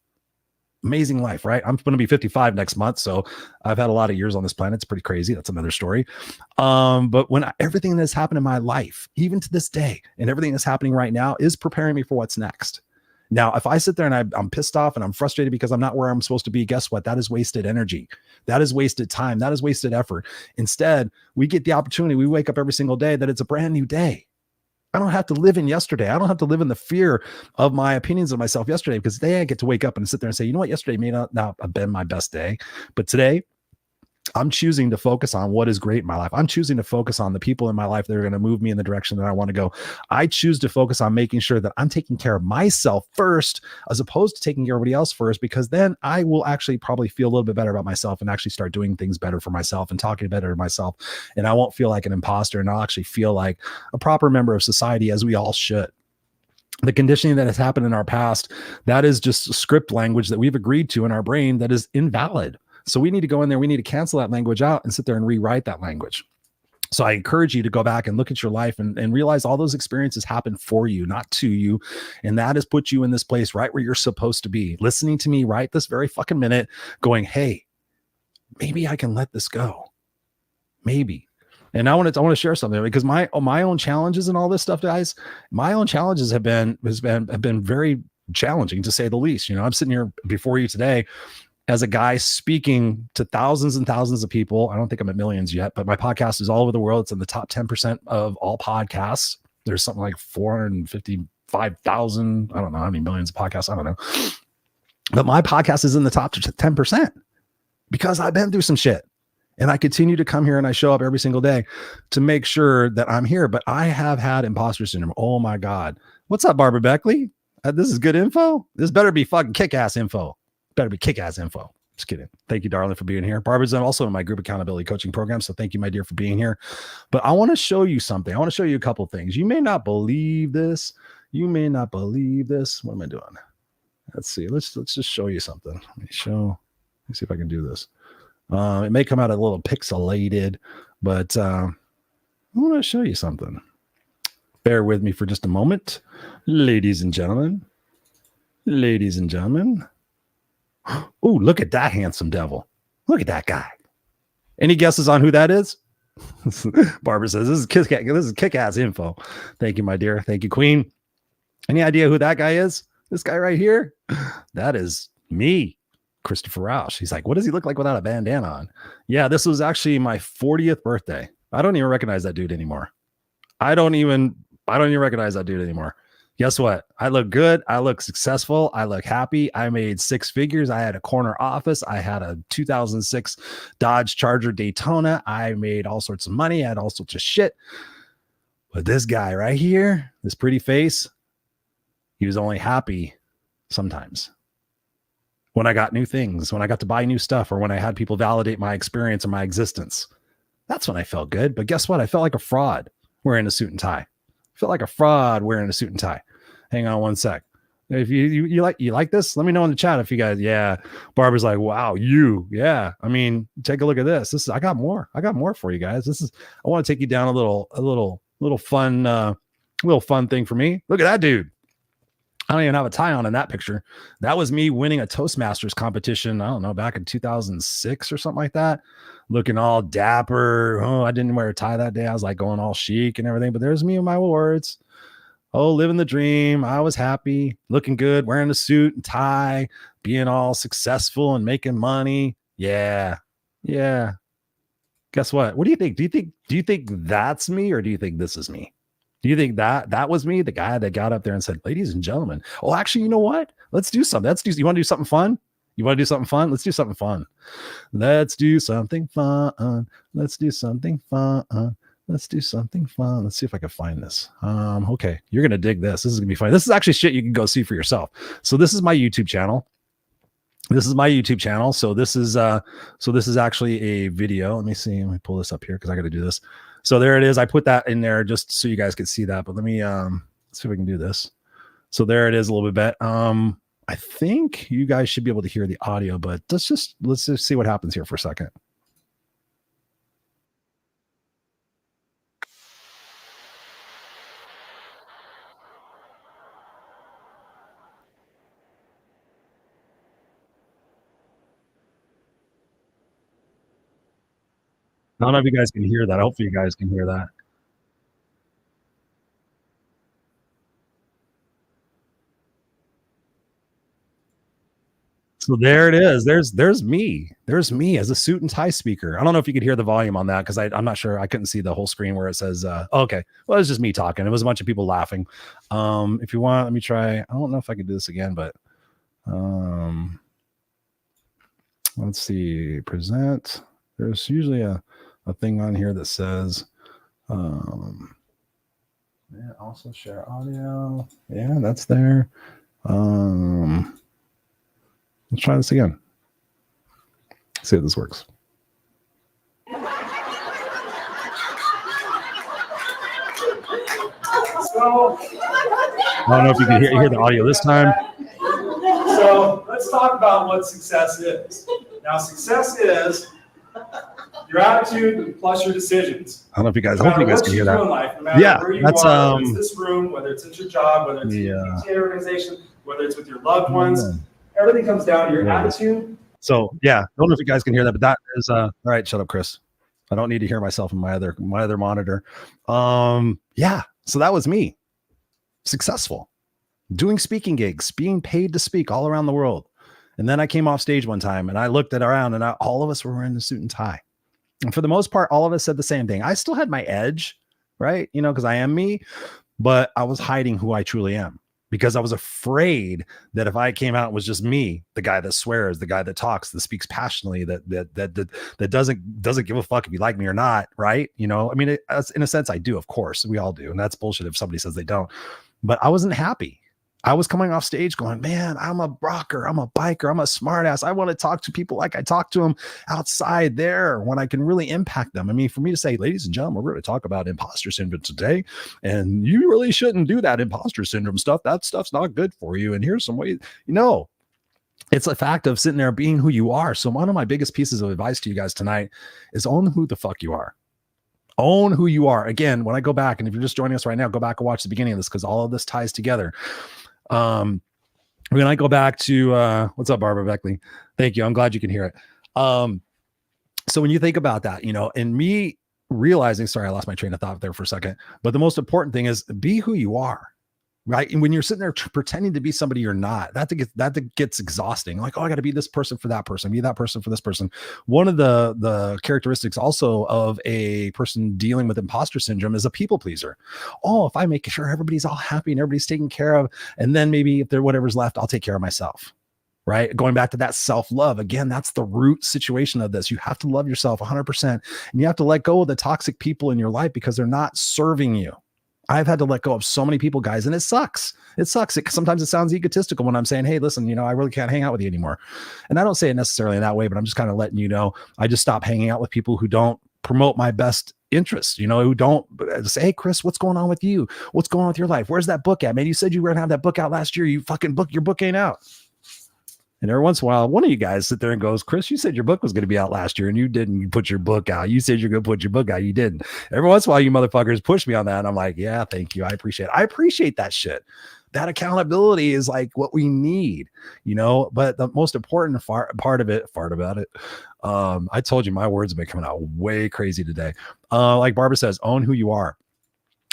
amazing life, right? I'm going to be 55 next month. So I've had a lot of years on this planet. It's pretty crazy. That's another story. But everything that's happened in my life, even to this day, and everything that's happening right now is preparing me for what's next. Now, if I sit there and I'm pissed off and I'm frustrated because I'm not where I'm supposed to be, guess what? That is wasted energy. That is wasted time. That is wasted effort. Instead, we get the opportunity. We wake up every single day that it's a brand new day. I don't have to live in yesterday. I don't have to live in the fear of my opinions of myself yesterday, because today I get to wake up and sit there and say, you know what? Yesterday may not have been my best day, but today I'm choosing to focus on what is great in my life. I'm choosing to focus on the people in my life that are going to move me in the direction that I want to go. I choose to focus on making sure that I'm taking care of myself first, as opposed to taking care of everybody else first, because then I will actually probably feel a little bit better about myself and actually start doing things better for myself and talking better to myself. And I won't feel like an imposter, and I'll actually feel like a proper member of society, as we all should. The conditioning that has happened in our past, that is just script language that we've agreed to in our brain that is invalid. So we need to go in there, we need to cancel that language out and sit there and rewrite that language. So I encourage you to go back and look at your life and realize all those experiences happened for you, not to you. And that has put you in this place right where you're supposed to be, listening to me right this very fucking minute, going, hey, maybe I can let this go. Maybe. And I want to share something, because my own challenges and all this stuff, guys, my own challenges have been very challenging, to say the least. You know, I'm sitting here before you today as a guy speaking to thousands and thousands of people. I don't think I'm at millions yet, but my podcast is all over the world. It's in the top 10% of all podcasts. There's something like 455,000. I don't know how many millions of podcasts. I don't know. But my podcast is in the top 10% because I've been through some shit. And I continue to come here and I show up every single day to make sure that I'm here. But I have had imposter syndrome. Oh my God. What's up, Barbara Beckley? This is good info. This better be fucking kick-ass info. Better be kick-ass info. Just kidding. Thank you, darling, for being here. Barbara's also in my group accountability coaching program. So thank you, my dear, for being here. But I want to show you something. I want to show you a couple things. You may not believe this. You may not believe this. What am I doing? Let's see. Let's just show you something. Let me see if I can do this. It may come out a little pixelated, but I want to show you something. Bear with me for just a moment. Ladies and gentlemen. Ladies and gentlemen. Oh, look at that handsome devil. Look at that guy. Any guesses on who that is? Barbara says, this is kick-ass info. Thank you, my dear. Thank you, Queen. Any idea who that guy is? This guy right here? That is me, Christopher Rausch. He's like, what does he look like without a bandana on? Yeah, this was actually my 40th birthday. I don't even recognize that dude anymore. I don't even recognize that dude anymore. Guess what? I look good. I look successful. I look happy. I made 6 figures. I had a corner office. I had a 2006 Dodge Charger Daytona. I made all sorts of money. I had all sorts of shit. But this guy right here, this pretty face, he was only happy sometimes. When I got new things, when I got to buy new stuff, or when I had people validate my experience or my existence. That's when I felt good. But guess what? I felt like a fraud wearing a suit and tie. I felt like a fraud wearing a suit and tie. Hang on one sec. If you like this, let me know in the chat if you guys, yeah. Barbara's like, wow, yeah. I mean, take a look at this. I got more for you guys. I want to take you down a little fun thing for me. Look at that dude. I don't even have a tie on in that picture. That was me winning a Toastmasters competition. I don't know, back in 2006 or something like that. Looking all dapper. Oh, I didn't wear a tie that day. I was like going all chic and everything, but there's me and my awards. Oh, living the dream. I was happy, looking good, wearing a suit and tie, being all successful and making money. Yeah. Guess what? What do you think? Do you think that's me, or do you think this is me? Do you think that was me, the guy that got up there and said, ladies and gentlemen? Oh, actually, you know what? Let's do something. You want to do something fun? You want to do something fun? Let's do something fun. Let's do something fun. Let's do something fun. Let's do something fun. Let's see if I can find this. Okay, you're going to dig this. This is going to be fun. This is actually shit you can go see for yourself. So this is my YouTube channel. This is my YouTube channel. So this is actually a video. Let me see. Let me pull this up here because I got to do this. So there it is. I put that in there just so you guys could see that. But let me let's see if we can do this. So there it is a little bit. I think you guys should be able to hear the audio, but let's just see what happens here for a second. I don't know if you guys can hear that. Hopefully you guys can hear that. So there it is. There's me. There's me as a suit and tie speaker. I don't know if you could hear the volume on that because I'm not sure. I couldn't see the whole screen where it says, okay. Well, it's just me talking. It was a bunch of people laughing. If you want, let me try. I don't know if I could do this again, but let's see. Present. There's usually a thing on here that says, yeah, also share audio. Yeah, that's there. Let's try this again. See if this works. So, I don't know if you can hear the audio this time. So let's talk about what success is. Now, success is your attitude plus your decisions. I don't know if you guys, No hopefully you guys can hear that. life, no matter Yeah, where you that's are, whether it's this room, whether it's at your job, whether it's in Yeah. your PTA organization, whether it's with your loved ones, everything comes down to your Yeah. attitude. So yeah, I don't know if you guys can hear that, but that is all right. Shut up, Chris. I don't need to hear myself in my other monitor. Yeah. So that was me. Successful. Doing speaking gigs, being paid to speak all around the world. And then I came off stage one time and I looked around and all of us were wearing a suit and tie. And for the most part, all of us said the same thing. I still had my edge, right? You know, because I am me, but I was hiding who I truly am because I was afraid that if I came out and was just me, the guy that swears, the guy that talks, that speaks passionately, that doesn't give a fuck if you like me or not, right? You know, I mean, in a sense, I do, of course, we all do, and that's bullshit if somebody says they don't. But I wasn't happy. I was coming off stage going, man, I'm a rocker, I'm a biker, I'm a smartass. I want to talk to people like I talk to them outside there when I can really impact them. I mean, for me to say, ladies and gentlemen, we're going to talk about imposter syndrome today, and you really shouldn't do that imposter syndrome stuff. That stuff's not good for you. And here's some ways, you know, it's a fact of sitting there being who you are. So one of my biggest pieces of advice to you guys tonight is own who the fuck you are. Own who you are. Again, when I go back, and if you're just joining us right now, go back and watch the beginning of this because all of this ties together. When I go back to what's up, Barbara Beckley? Thank you. I'm glad you can hear it. So when you think about that, you know, and me realizing, sorry, I lost my train of thought there for a second, but the most important thing is be who you are, right? And when you're sitting there pretending to be somebody you're not, that gets exhausting. Like, oh, I got to be this person for that person, be that person for this person. One of the characteristics also of a person dealing with imposter syndrome is a people pleaser. Oh, if I make sure everybody's all happy and everybody's taken care of, and then maybe if there whatever's left, I'll take care of myself. Right? Going back to that self-love, again, that's the root situation of this. You have to love yourself 100%, and you have to let go of the toxic people in your life because they're not serving you. I've had to let go of so many people, guys, and it sucks. It sucks. Sometimes it sounds egotistical when I'm saying, hey, listen, you know, I really can't hang out with you anymore. And I don't say it necessarily in that way, but I'm just kind of letting you know, I just stop hanging out with people who don't promote my best interests, you know, who don't say, hey, Chris, what's going on with you? What's going on with your life? Where's that book at, man? You said you were going to have that book out last year. You fucking book, your book ain't out. And every once in a while, one of you guys sit there and goes, Chris, you said your book was going to be out last year and you didn't put your book out. You said you're going to put your book out. You didn't. Every once in a while, you motherfuckers push me on that. And I'm like, yeah, thank you. I appreciate that shit. That accountability is like what we need, you know, but the most important part of it, I told you my words have been coming out way crazy today. Like Barbara says, own who you are.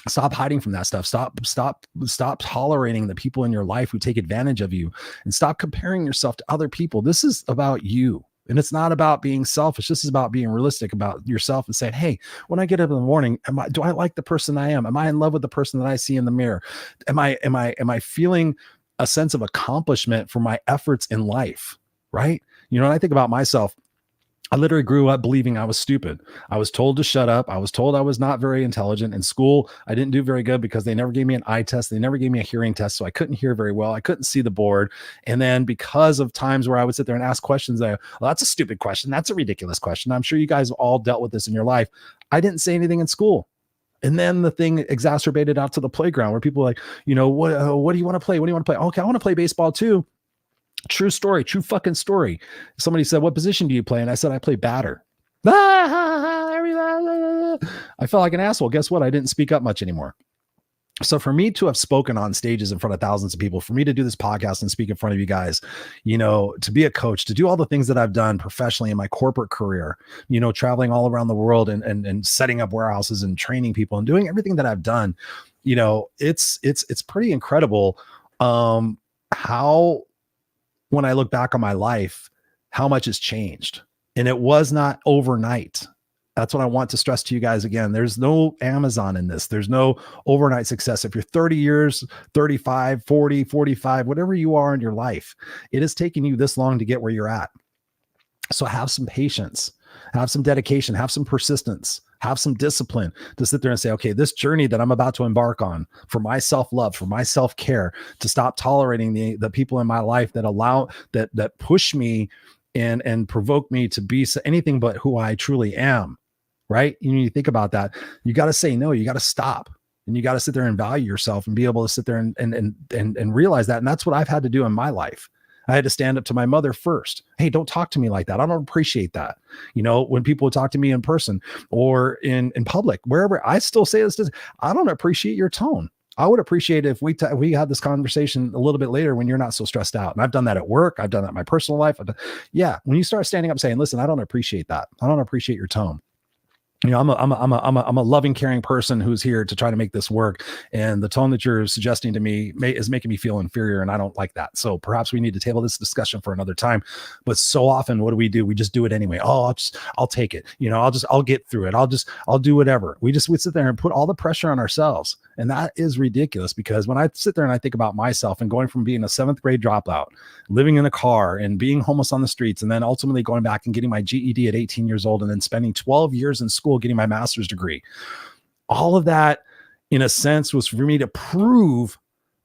Stop hiding from that stuff. Stop tolerating the people in your life who take advantage of you, and stop comparing yourself to other people. This is about you. And it's not about being selfish. This is about being realistic about yourself and saying, hey, when I get up in the morning, do I like the person I am? Am I in love with the person that I see in the mirror? Am I feeling a sense of accomplishment for my efforts in life? Right? You know, when I think about myself, I literally grew up believing I was stupid. I was told to shut up. I was told I was not very intelligent. In school, I didn't do very good because they never gave me an eye test. They never gave me a hearing test. So I couldn't hear very well. I couldn't see the board. And then because of times where I would sit there and ask questions, well, that's a stupid question. That's a ridiculous question. I'm sure you guys all dealt with this in your life. I didn't say anything in school. And then the thing exacerbated out to the playground where people were like, what do you want to play? What do you want to play? Okay, I want to play baseball too. True story, true fucking story. Somebody said, what position do you play? And I said, I play batter. I felt like an asshole. Guess what? I didn't speak up much anymore. So for me to have spoken on stages in front of thousands of people, for me to do this podcast and speak in front of you guys, to be a coach, to do all the things that I've done professionally in my corporate career, traveling all around the world and setting up warehouses and training people and doing everything that I've done, it's pretty incredible how, when I look back on my life, how much has changed. And it was not overnight. That's what I want to stress to you guys again. There's no Amazon in this. There's no overnight success. If you're 30 years, 35, 40, 45, whatever you are in your life, it has taken you this long to get where you're at. So have some patience, have some dedication, have some persistence, have some discipline to sit there and say, okay, this journey that I'm about to embark on for my self-love, for my self-care, to stop tolerating the people in my life that push me and provoke me to be anything but who I truly am. Right? You think about that. You got to say no, you got to stop, and you got to sit there and value yourself and be able to sit there and realize that. And that's what I've had to do in my life. I had to stand up to my mother first. Hey, don't talk to me like that. I don't appreciate that. When people talk to me in person or in public, wherever, I still say this, I don't appreciate your tone. I would appreciate it if we had this conversation a little bit later when you're not so stressed out. And I've done that at work. I've done that in my personal life. When you start standing up saying, listen, I don't appreciate that. I don't appreciate your tone. I'm a loving, caring person who's here to try to make this work. And the tone that you're suggesting to me is making me feel inferior. And I don't like that. So perhaps we need to table this discussion for another time. But so often, what do? We just do it anyway. Oh, I'll take it. I'll get through it. I'll do whatever. We sit there and put all the pressure on ourselves. And that is ridiculous, because when I sit there and I think about myself and going from being a 7th grade dropout, living in a car and being homeless on the streets, and then ultimately going back and getting my GED at 18 years old, and then spending 12 years in school getting my master's degree. All of that, in a sense, was for me to prove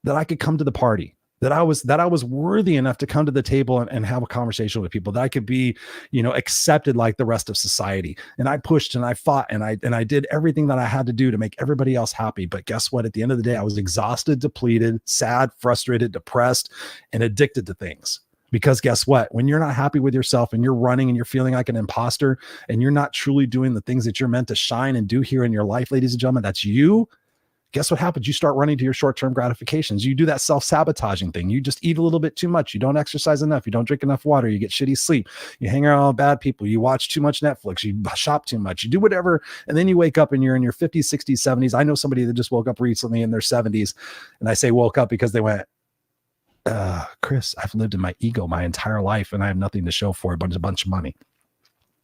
that I could come to the party, that I was worthy enough to come to the table and have a conversation with people, that I could be, accepted like the rest of society. And I pushed and I fought and I did everything that I had to do to make everybody else happy. But guess what? At the end of the day, I was exhausted, depleted, sad, frustrated, depressed, and addicted to things. Because guess what? When you're not happy with yourself and you're running and you're feeling like an imposter and you're not truly doing the things that you're meant to shine and do here in your life, ladies and gentlemen, that's you. Guess what happens? You start running to your short-term gratifications. You do that self-sabotaging thing. You just eat a little bit too much. You don't exercise enough. You don't drink enough water. You get shitty sleep. You hang around with bad people. You watch too much Netflix. You shop too much. You do whatever. And then you wake up and you're in your 50s, 60s, 70s. I know somebody that just woke up recently in their 70s. And I say woke up because they went, Chris, I've lived in my ego my entire life and I have nothing to show for it but a bunch of money.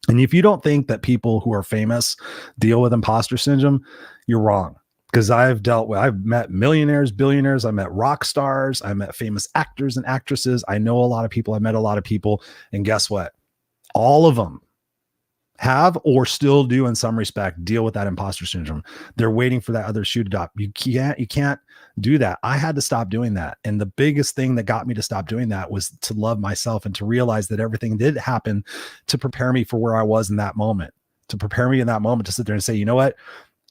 And if you don't think that people who are famous deal with imposter syndrome, you're wrong. Because I've met millionaires, billionaires, I met rock stars, I met famous actors and actresses. I know a lot of people, I met a lot of people. And guess what? All of them have, or still do in some respect, deal with that imposter syndrome. They're waiting for that other shoe to drop. You can't do that. I had to stop doing that. And the biggest thing that got me to stop doing that was to love myself and to realize that everything did happen to prepare me for where I was in that moment, to prepare me in that moment to sit there and say, you know what?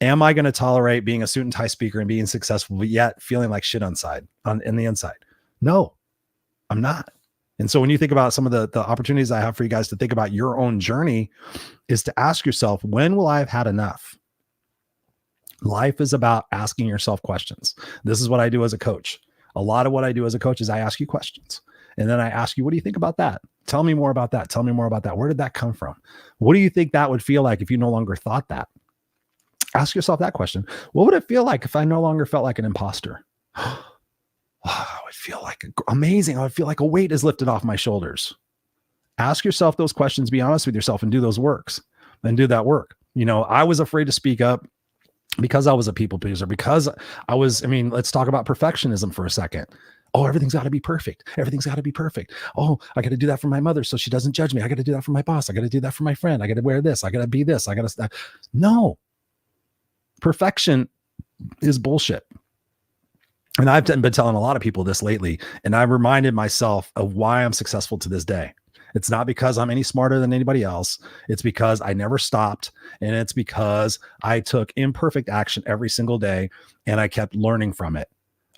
Am I going to tolerate being a suit and tie speaker and being successful, but yet feeling like shit on the inside? No, I'm not. And so when you think about some of the opportunities I have for you guys to think about your own journey, is to ask yourself, when will I have had enough? Life is about asking yourself questions. This is what I do as a coach. A lot of what I do as a coach is I ask you questions. And then I ask you, what do you think about that? Tell me more about that. Tell me more about that. Where did that come from? What do you think that would feel like if you no longer thought that? Ask yourself that question. What would it feel like if I no longer felt like an imposter? I would feel like amazing. I would feel like a weight is lifted off my shoulders. Ask yourself those questions, be honest with yourself, and do those works. Then do that work. I was afraid to speak up because I was a people pleaser, because let's talk about perfectionism for a second. Oh, everything's got to be perfect. Everything's got to be perfect. Oh, I got to do that for my mother so she doesn't judge me. I got to do that for my boss. I got to do that for my friend. I got to wear this. I got to be this. I got to. No. Perfection is bullshit. And I've been telling a lot of people this lately, and I've reminded myself of why I'm successful to this day. It's not because I'm any smarter than anybody else. It's because I never stopped. And it's because I took imperfect action every single day and I kept learning from it.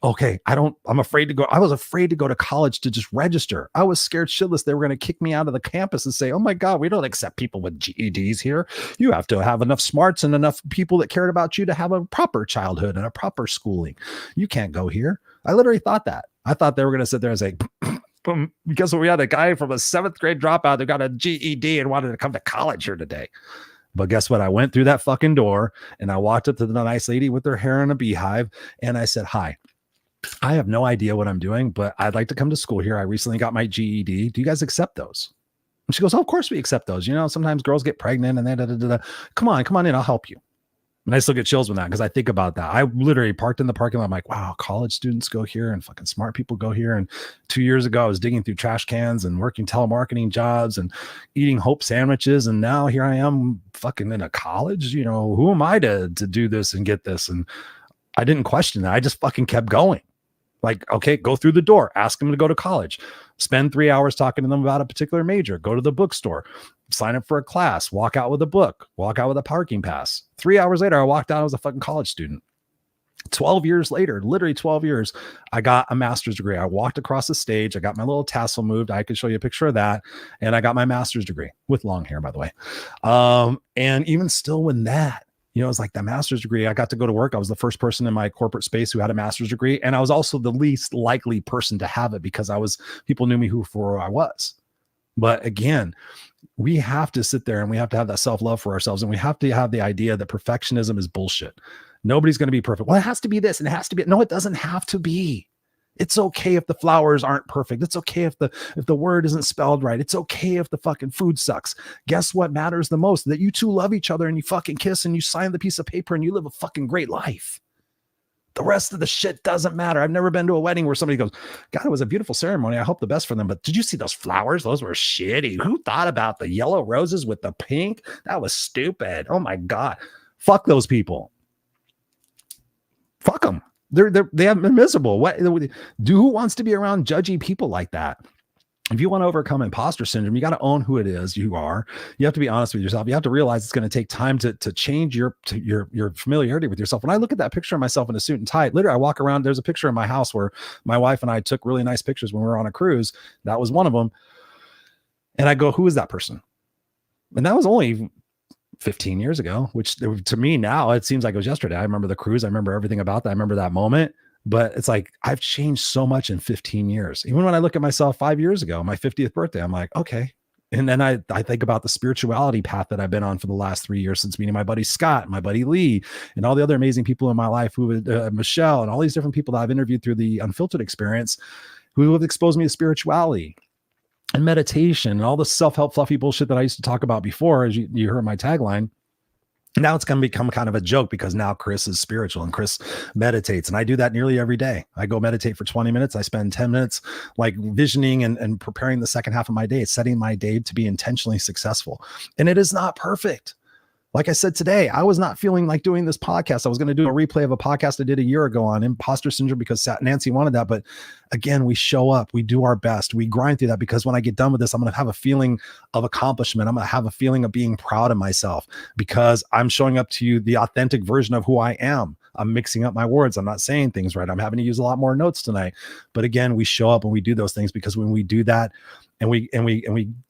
Okay, I'm afraid to go. I was afraid to go to college to just register. I was scared shitless they were going to kick me out of the campus and say, oh my God, we don't accept people with GEDs here. You have to have enough smarts and enough people that cared about you to have a proper childhood and a proper schooling. You can't go here. I literally thought that. I thought they were going to sit there and say, because we had a guy from a 7th grade dropout that got a GED and wanted to come to college here today. But guess what? I went through that fucking door and I walked up to the nice lady with her hair in a beehive. And I said, hi, I have no idea what I'm doing, but I'd like to come to school here. I recently got my GED. Do you guys accept those? And she goes, oh, of course we accept those. You know, sometimes girls get pregnant and then come on in. I'll help you. And I still get chills with that because I think about that. I literally parked in the parking lot. I'm like, wow, college students go here and fucking smart people go here. And 2 years ago, I was digging through trash cans and working telemarketing jobs and eating Hope sandwiches. And now here I am fucking in a college. You know, who am I to do this and get this? And I didn't question that. I just fucking kept going. Like, okay, go through the door, ask them to go to college, spend 3 hours talking to them about a particular major, go to the bookstore, sign up for a class, walk out with a book, walk out with a parking pass. 3 hours later, I walked out as a fucking college student. 12 years later, literally 12 years, I got a master's degree. I walked across the stage. I got my little tassel moved. I could show you a picture of that. And I got my master's degree with long hair, by the way. And even still with that, you know, it's like the master's degree. I got to go to work. I was the first person in my corporate space who had a master's degree. And I was also the least likely person to have it because people knew me for who I was. But again, we have to sit there and we have to have that self-love for ourselves. And we have to have the idea that perfectionism is bullshit. Nobody's going to be perfect. Well, it has to be this and it has to be. No, it doesn't have to be. It's okay if the flowers aren't perfect. It's okay if the word isn't spelled right. It's okay if the fucking food sucks. Guess what matters the most? That you two love each other and you fucking kiss and you sign the piece of paper and you live a fucking great life. The rest of the shit doesn't matter. I've never been to a wedding where somebody goes, God, it was a beautiful ceremony. I hope the best for them. But did you see those flowers? Those were shitty. Who thought about the yellow roses with the pink? That was stupid. Oh my God. Fuck those people. Fuck them. They have been miserable. Who wants to be around judgy people like that? If you want to overcome imposter syndrome, you got to own who it is you are. You have to be honest with yourself. You have to realize it's going to take time to change your familiarity with yourself. When I look at that picture of myself in a suit and tie, literally I walk around, there's a picture in my house where my wife and I took really nice pictures when we were on a cruise. That was one of them. And I go, who is that person? And that was only 15 years ago, which to me now, it seems like it was yesterday. I remember the cruise. I remember everything about that. I remember that moment. But it's like, I've changed so much in 15 years. Even when I look at myself 5 years ago, my 50th birthday, I'm like, okay. And then I think about the spirituality path that I've been on for the last 3 years since meeting my buddy Scott, my buddy Lee, and all the other amazing people in my life, Michelle, and all these different people that I've interviewed through the Unfiltered experience who have exposed me to spirituality and meditation and all the self-help fluffy bullshit that I used to talk about before, as you heard my tagline. Now it's going to become kind of a joke because now Chris is spiritual and Chris meditates. And I do that nearly every day. I go meditate for 20 minutes. I spend 10 minutes like visioning and preparing the second half of my day, setting my day to be intentionally successful. And it is not perfect. Like I said today, I was not feeling like doing this podcast. I was going to do a replay of a podcast I did a year ago on imposter syndrome because Nancy wanted that. But again, we show up, we do our best, we grind through that because when I get done with this, I'm going to have a feeling of accomplishment. I'm going to have a feeling of being proud of myself because I'm showing up to you the authentic version of who I am. I'm mixing up my words. I'm not saying things right. I'm having to use a lot more notes tonight. But again, we show up and we do those things because when we do that, and we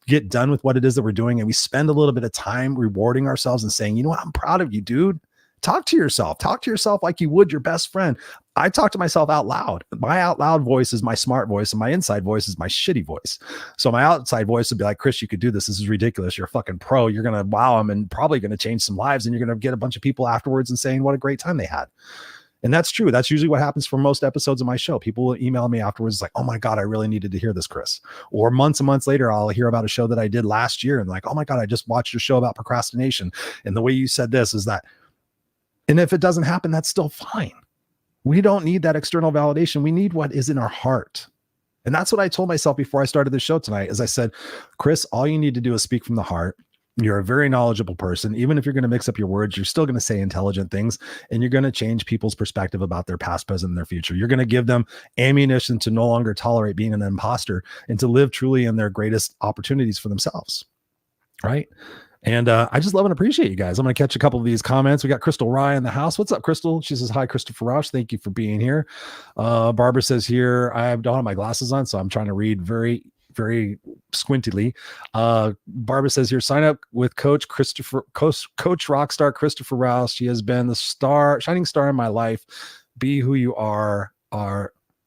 get done with what it is that we're doing, and we spend a little bit of time rewarding ourselves and saying, you know what, I'm proud of you, dude. Talk to yourself like you would your best friend. I talk to myself out loud. My out loud voice is my smart voice, and my inside voice is my shitty voice. So my outside voice would be like, Chris, you could do this. This is ridiculous. You're a fucking pro. You're going to wow them and probably going to change some lives. And you're going to get a bunch of people afterwards and saying what a great time they had. And that's true. That's usually what happens for most episodes of my show. People will email me afterwards like, oh my God, I really needed to hear this, Chris. Or months and months later, I'll hear about a show that I did last year and like, oh my God, I just watched your show about procrastination. And the way you said this is that. And if it doesn't happen, that's still fine. We don't need that external validation. We need what is in our heart. And that's what I told myself before I started the show tonight, is I said, Chris, all you need to do is speak from the heart. You're a very knowledgeable person. Even if you're going to mix up your words, you're still going to say intelligent things, and you're going to change people's perspective about their past, present, and their future. You're going to give them ammunition to no longer tolerate being an imposter and to live truly in their greatest opportunities for themselves. Right. And I just love and appreciate you guys. I'm going to catch a couple of these comments. We got Crystal Rye in the house. What's up, Crystal? She says, hi, Christopher Rausch. Thank you for being here. Barbara says here, I don't have my glasses on, so I'm trying to read very squintily. Barbara says here, sign up with Coach Rockstar Christopher Rouse. She has been the shining star in my life. Be who you are.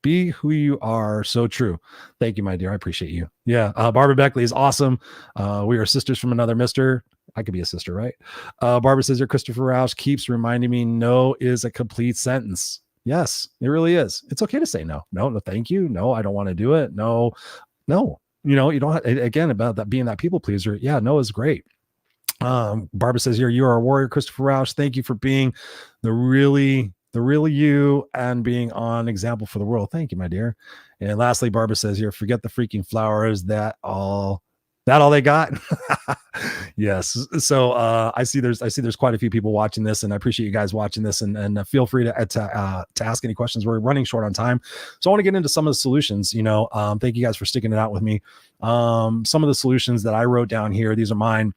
Be who you are. So true. Thank you, my dear. I appreciate you. Yeah. Barbara Beckley is awesome. We are sisters from another mister. I could be a sister, right? Barbara says here, Christopher Rouse keeps reminding me no is a complete sentence. Yes, it really is. It's okay to say no. No, thank you. No, I don't want to do it. No. You know, you don't, again, about that being that people pleaser. Yeah, no is great. Barbara says here, you are a warrior, Christopher Rausch. Thank you for being the really you and being an example for the world. Thank you, my dear. And lastly, Barbara says here, forget the freaking flowers. That all they got. Yes. So I see there's quite a few people watching this, and I appreciate you guys watching this, and feel free to ask any questions. We're running short on time, so I want to get into some of the solutions. You know, thank you guys for sticking it out with me. Some of the solutions that I wrote down here, these are mine.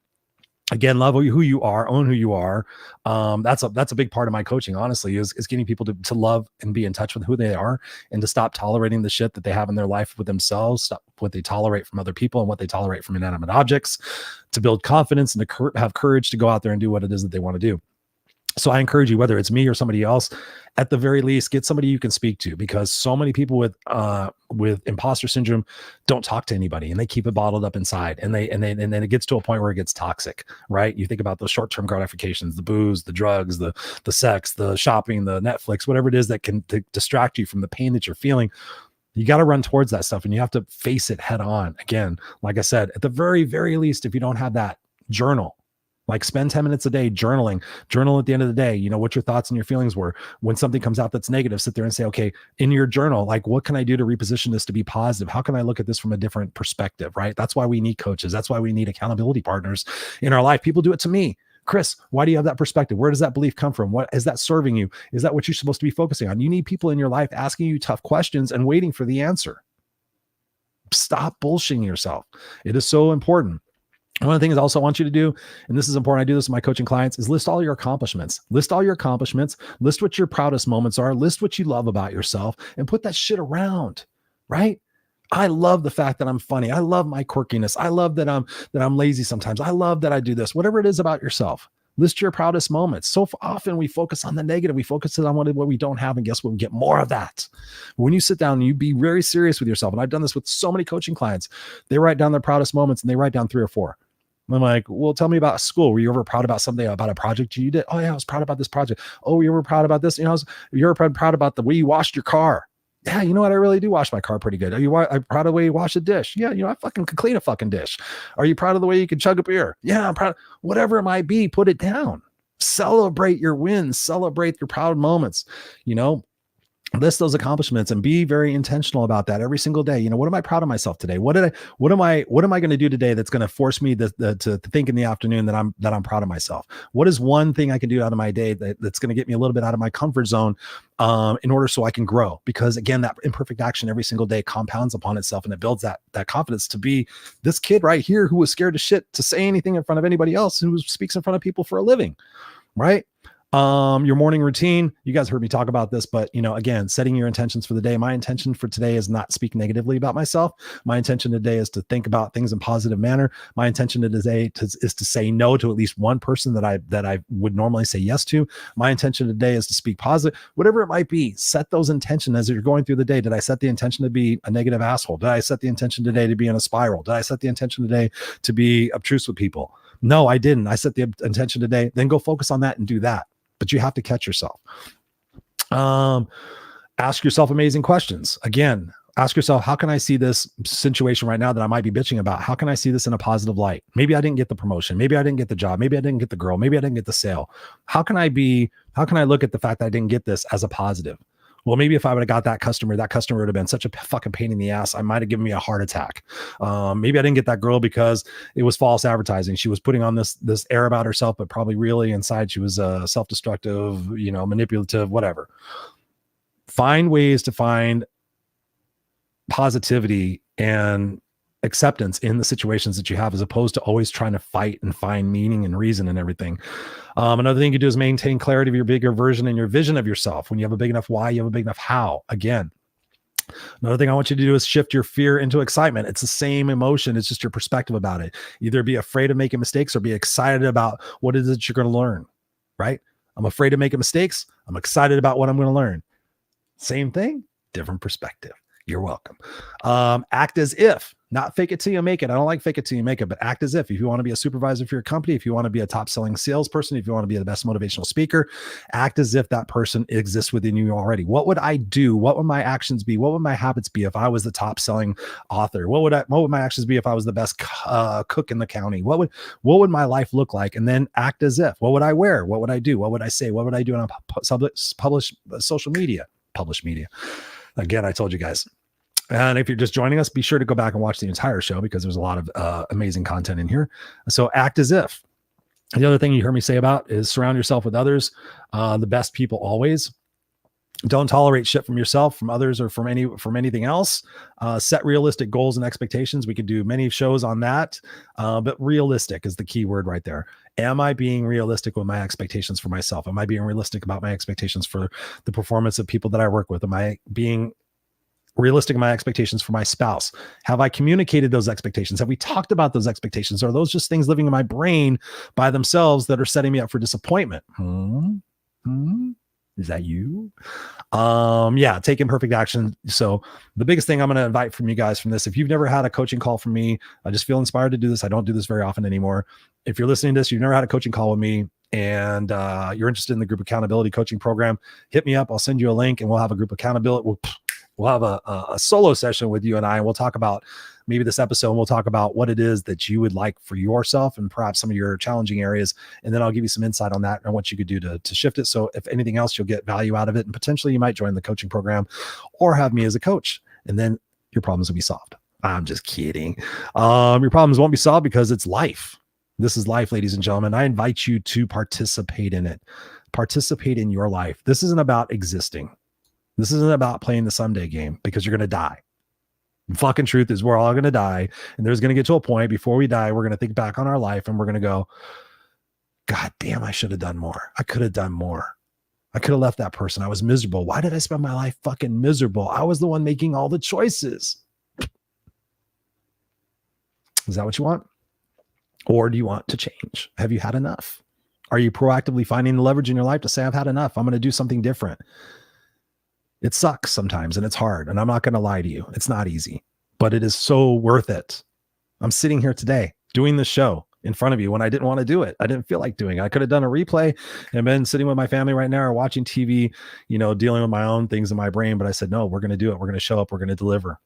Again, love who you are, own who you are. That's a big part of my coaching, honestly, is getting people to love and be in touch with who they are, and to stop tolerating the shit that they have in their life with themselves, stop what they tolerate from other people and what they tolerate from inanimate objects, to build confidence and to have courage to go out there and do what it is that they want to do. So I encourage you, whether it's me or somebody else, at the very least, get somebody you can speak to, because so many people with imposter syndrome don't talk to anybody, and they keep it bottled up inside, and then it gets to a point where it gets toxic, right? You think about those short-term gratifications, the booze, the drugs, the sex, the shopping, the Netflix, whatever it is that can distract you from the pain that you're feeling. You got to run towards that stuff, and you have to face it head on. Again, like I said, at the very, very least, if you don't have that, journal. Like, spend 10 minutes a day journaling. Journal at the end of the day, you know, what your thoughts and your feelings were. When something comes out that's negative, sit there and say, okay, in your journal, like, what can I do to reposition this to be positive? How can I look at this from a different perspective, right? That's why we need coaches. That's why we need accountability partners in our life. People do it to me. Chris, why do you have that perspective? Where does that belief come from? What is that serving you? Is that what you're supposed to be focusing on? You need people in your life asking you tough questions and waiting for the answer. Stop bullshitting yourself. It is so important. One of the things I also want you to do, and this is important, I do this with my coaching clients, is list all your accomplishments. List all your accomplishments. List what your proudest moments are. List what you love about yourself, and put that shit around, right? I love the fact that I'm funny. I love my quirkiness. I love that I'm lazy sometimes. I love that I do this. Whatever it is about yourself, list your proudest moments. So often we focus on the negative. We focus on what we don't have, and guess what? We get more of that. When you sit down and you be very serious with yourself, and I've done this with so many coaching clients, they write down their proudest moments, and they write down 3 or 4. I'm like, well, tell me about school. Were you ever proud about something, about a project you did? Oh yeah, I was proud about this project. Oh, you were proud about this? You know, you were proud about the way you washed your car. Yeah, you know what? I really do wash my car pretty good. Are you proud of the way you wash a dish? Yeah, you know, I fucking could clean a fucking dish. Are you proud of the way you can chug a beer? Yeah, I'm proud. Whatever it might be, put it down. Celebrate your wins. Celebrate your proud moments. You know, list those accomplishments and be very intentional about that every single day. You know, what am I proud of myself today? What am I going to do today that's going to force me to think in the afternoon that I'm proud of myself? What is one thing I can do out of my day that's going to get me a little bit out of my comfort zone in order so I can grow? Because again, that imperfect action every single day compounds upon itself, and it builds that confidence to be this kid right here who was scared to shit to say anything in front of anybody else, who speaks in front of people for a living, right? Your morning routine, you guys heard me talk about this, but you know, again, setting your intentions for the day. My intention for today is not speak negatively about myself. My intention today is to think about things in positive manner. My intention today is to say no to at least one person that I would normally say yes to. My intention today is to speak positive, whatever it might be. Set those intentions as you're going through the day. Did I set the intention to be a negative asshole? Did I set the intention today to be in a spiral? Did I set the intention today to be obtuse with people? No, I didn't. I set the intention today. Then go focus on that and do that. But you have to catch yourself. Ask yourself amazing questions. Again, ask yourself, how can I see this situation right now that I might be bitching about? How can I see this in a positive light? Maybe I didn't get the promotion. Maybe I didn't get the job. Maybe I didn't get the girl. Maybe I didn't get the sale. How can I look at the fact that I didn't get this as a positive? Well, maybe if I would have got that customer would have been such a fucking pain in the ass. I might have given me a heart attack. Maybe I didn't get that girl because it was false advertising. She was putting on this air about herself, but probably really inside she was self-destructive, manipulative, whatever. Find ways to find positivity and acceptance in the situations that you have, as opposed to always trying to fight and find meaning and reason and everything. Another thing you do is maintain clarity of your bigger version and your vision of yourself. When you have a big enough why, you have a big enough how. Again, another thing I want you to do is shift your fear into excitement. It's the same emotion. It's just your perspective about it. Either be afraid of making mistakes or be excited about what it is that you're going to learn, right? I'm afraid of making mistakes. I'm excited about what I'm going to learn. Same thing, different perspective. You're welcome. Act as if, not fake it till you make it. I don't like fake it till you make it, but act as if you want to be a supervisor for your company, if you want to be a top selling salesperson, if you want to be the best motivational speaker, act as if that person exists within you already. What would I do? What would my actions be? What would my habits be if I was the top selling author? What would my actions be if I was the best cook in the county? What would my life look like? And then act as if. What would I wear? What would I do? What would I say? What would I do on social media? Publish media. Again, I told you guys. And if you're just joining us, be sure to go back and watch the entire show because there's a lot of amazing content in here. So act as if. The other thing you heard me say about is surround yourself with others, the best people always. Don't tolerate shit from yourself, from others, or from anything else. Set realistic goals and expectations. We could do many shows on that, but realistic is the key word right there. Am I being realistic with my expectations for myself? Am I being realistic about my expectations for the performance of people that I work with? Am I being realistic in my expectations for my spouse? Have I communicated those expectations? Have we talked about those expectations? Are those just things living in my brain by themselves that are setting me up for disappointment? Is that you? Yeah, take imperfect action. So the biggest thing I'm going to invite from you guys from this, if you've never had a coaching call from me, I just feel inspired to do this. I don't do this very often anymore. If you're listening to this, you've never had a coaching call with me, and you're interested in the group accountability coaching program, hit me up. I'll send you a link and we'll have a group accountability. We'll have a solo session with you and I, and we'll talk about maybe this episode, and we'll talk about what it is that you would like for yourself and perhaps some of your challenging areas. And then I'll give you some insight on that and what you could do to shift it. So if anything else, you'll get value out of it, and potentially you might join the coaching program or have me as a coach, and then your problems will be solved. I'm just kidding. Your problems won't be solved because it's life. This is life, ladies and gentlemen. I invite you to participate in it. Participate in your life. This isn't about existing. This isn't about playing the someday game, because you're going to die. The fucking truth is we're all going to die. And there's going to get to a point before we die, we're going to think back on our life and we're going to go, God damn, I should have done more. I could have done more. I could have left that person. I was miserable. Why did I spend my life fucking miserable? I was the one making all the choices. Is that what you want? Or do you want to change? Have you had enough? Are you proactively finding the leverage in your life to say, I've had enough. I'm going to do something different. It sucks sometimes and it's hard. And I'm not going to lie to you. It's not easy, but it is so worth it. I'm sitting here today doing this show in front of you when I didn't want to do it. I didn't feel like doing it. I could have done a replay and been sitting with my family right now or watching TV, dealing with my own things in my brain. But I said, no, we're going to do it. We're going to show up. We're going to deliver.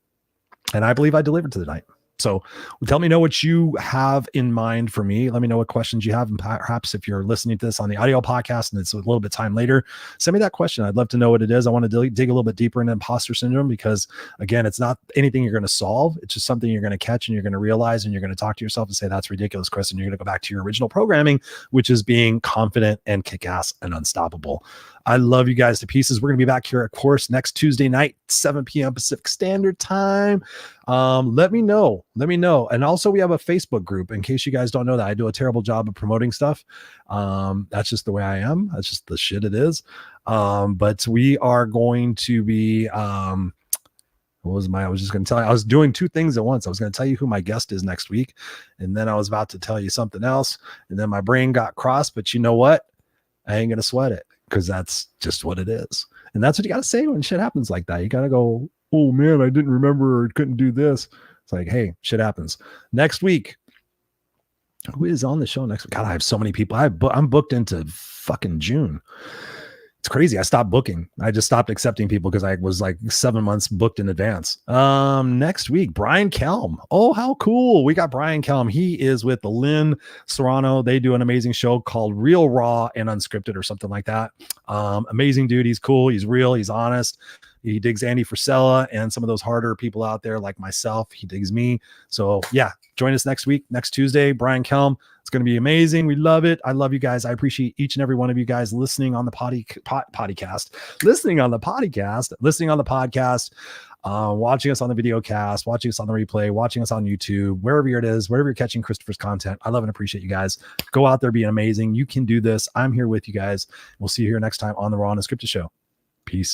And I believe I delivered tonight. So tell me know what you have in mind for me. Let me know what questions you have. And perhaps if you're listening to this on the audio podcast and it's a little bit time later, send me that question. I'd love to know what it is. I want to dig a little bit deeper into imposter syndrome, because again, it's not anything you're going to solve. It's just something you're going to catch and you're going to realize, and you're going to talk to yourself and say, that's ridiculous, Chris. And you're going to go back to your original programming, which is being confident and kick-ass and unstoppable. I love you guys to pieces. We're going to be back here, of course, next Tuesday night, 7 p.m. Pacific Standard Time. Let me know. And also we have a Facebook group. In case you guys don't know that, I do a terrible job of promoting stuff. That's just the way I am. That's just the shit it is. But we are going to be, I was just going to tell you, I was doing two things at once. I was going to tell you who my guest is next week, and then I was about to tell you something else. And then my brain got crossed, but you know what? I ain't going to sweat it, because that's just what it is. And that's what you got to say when shit happens like that. You got to go, oh man, I didn't remember or couldn't do this. It's like, hey, shit happens. Next week, who is on the show next week? God, I have so many people. I'm booked into fucking June. it's crazy. I stopped booking. I just stopped accepting people because I was like 7 months booked in advance. Next week, Brian Kelm. Oh, how cool. We got Brian Kelm. He is with the Lynn Serrano. They do an amazing show called Real, Raw, and Unscripted or something like that. Amazing dude. He's cool. He's real. He's honest. He digs Andy Frisella and some of those harder people out there like myself. He digs me. So yeah, join us next week, next Tuesday, Brian Kelm. It's going to be amazing. We love it. I love you guys. I appreciate each and every one of you guys listening on the podcast, listening on the podcast, watching us on the video cast, watching us on the replay, watching us on YouTube, wherever it is, wherever you're catching Christopher's content. I love and appreciate you guys. Go out there, be amazing. You can do this. I'm here with you guys. We'll see you here next time on the Raw Unscripted show. Peace.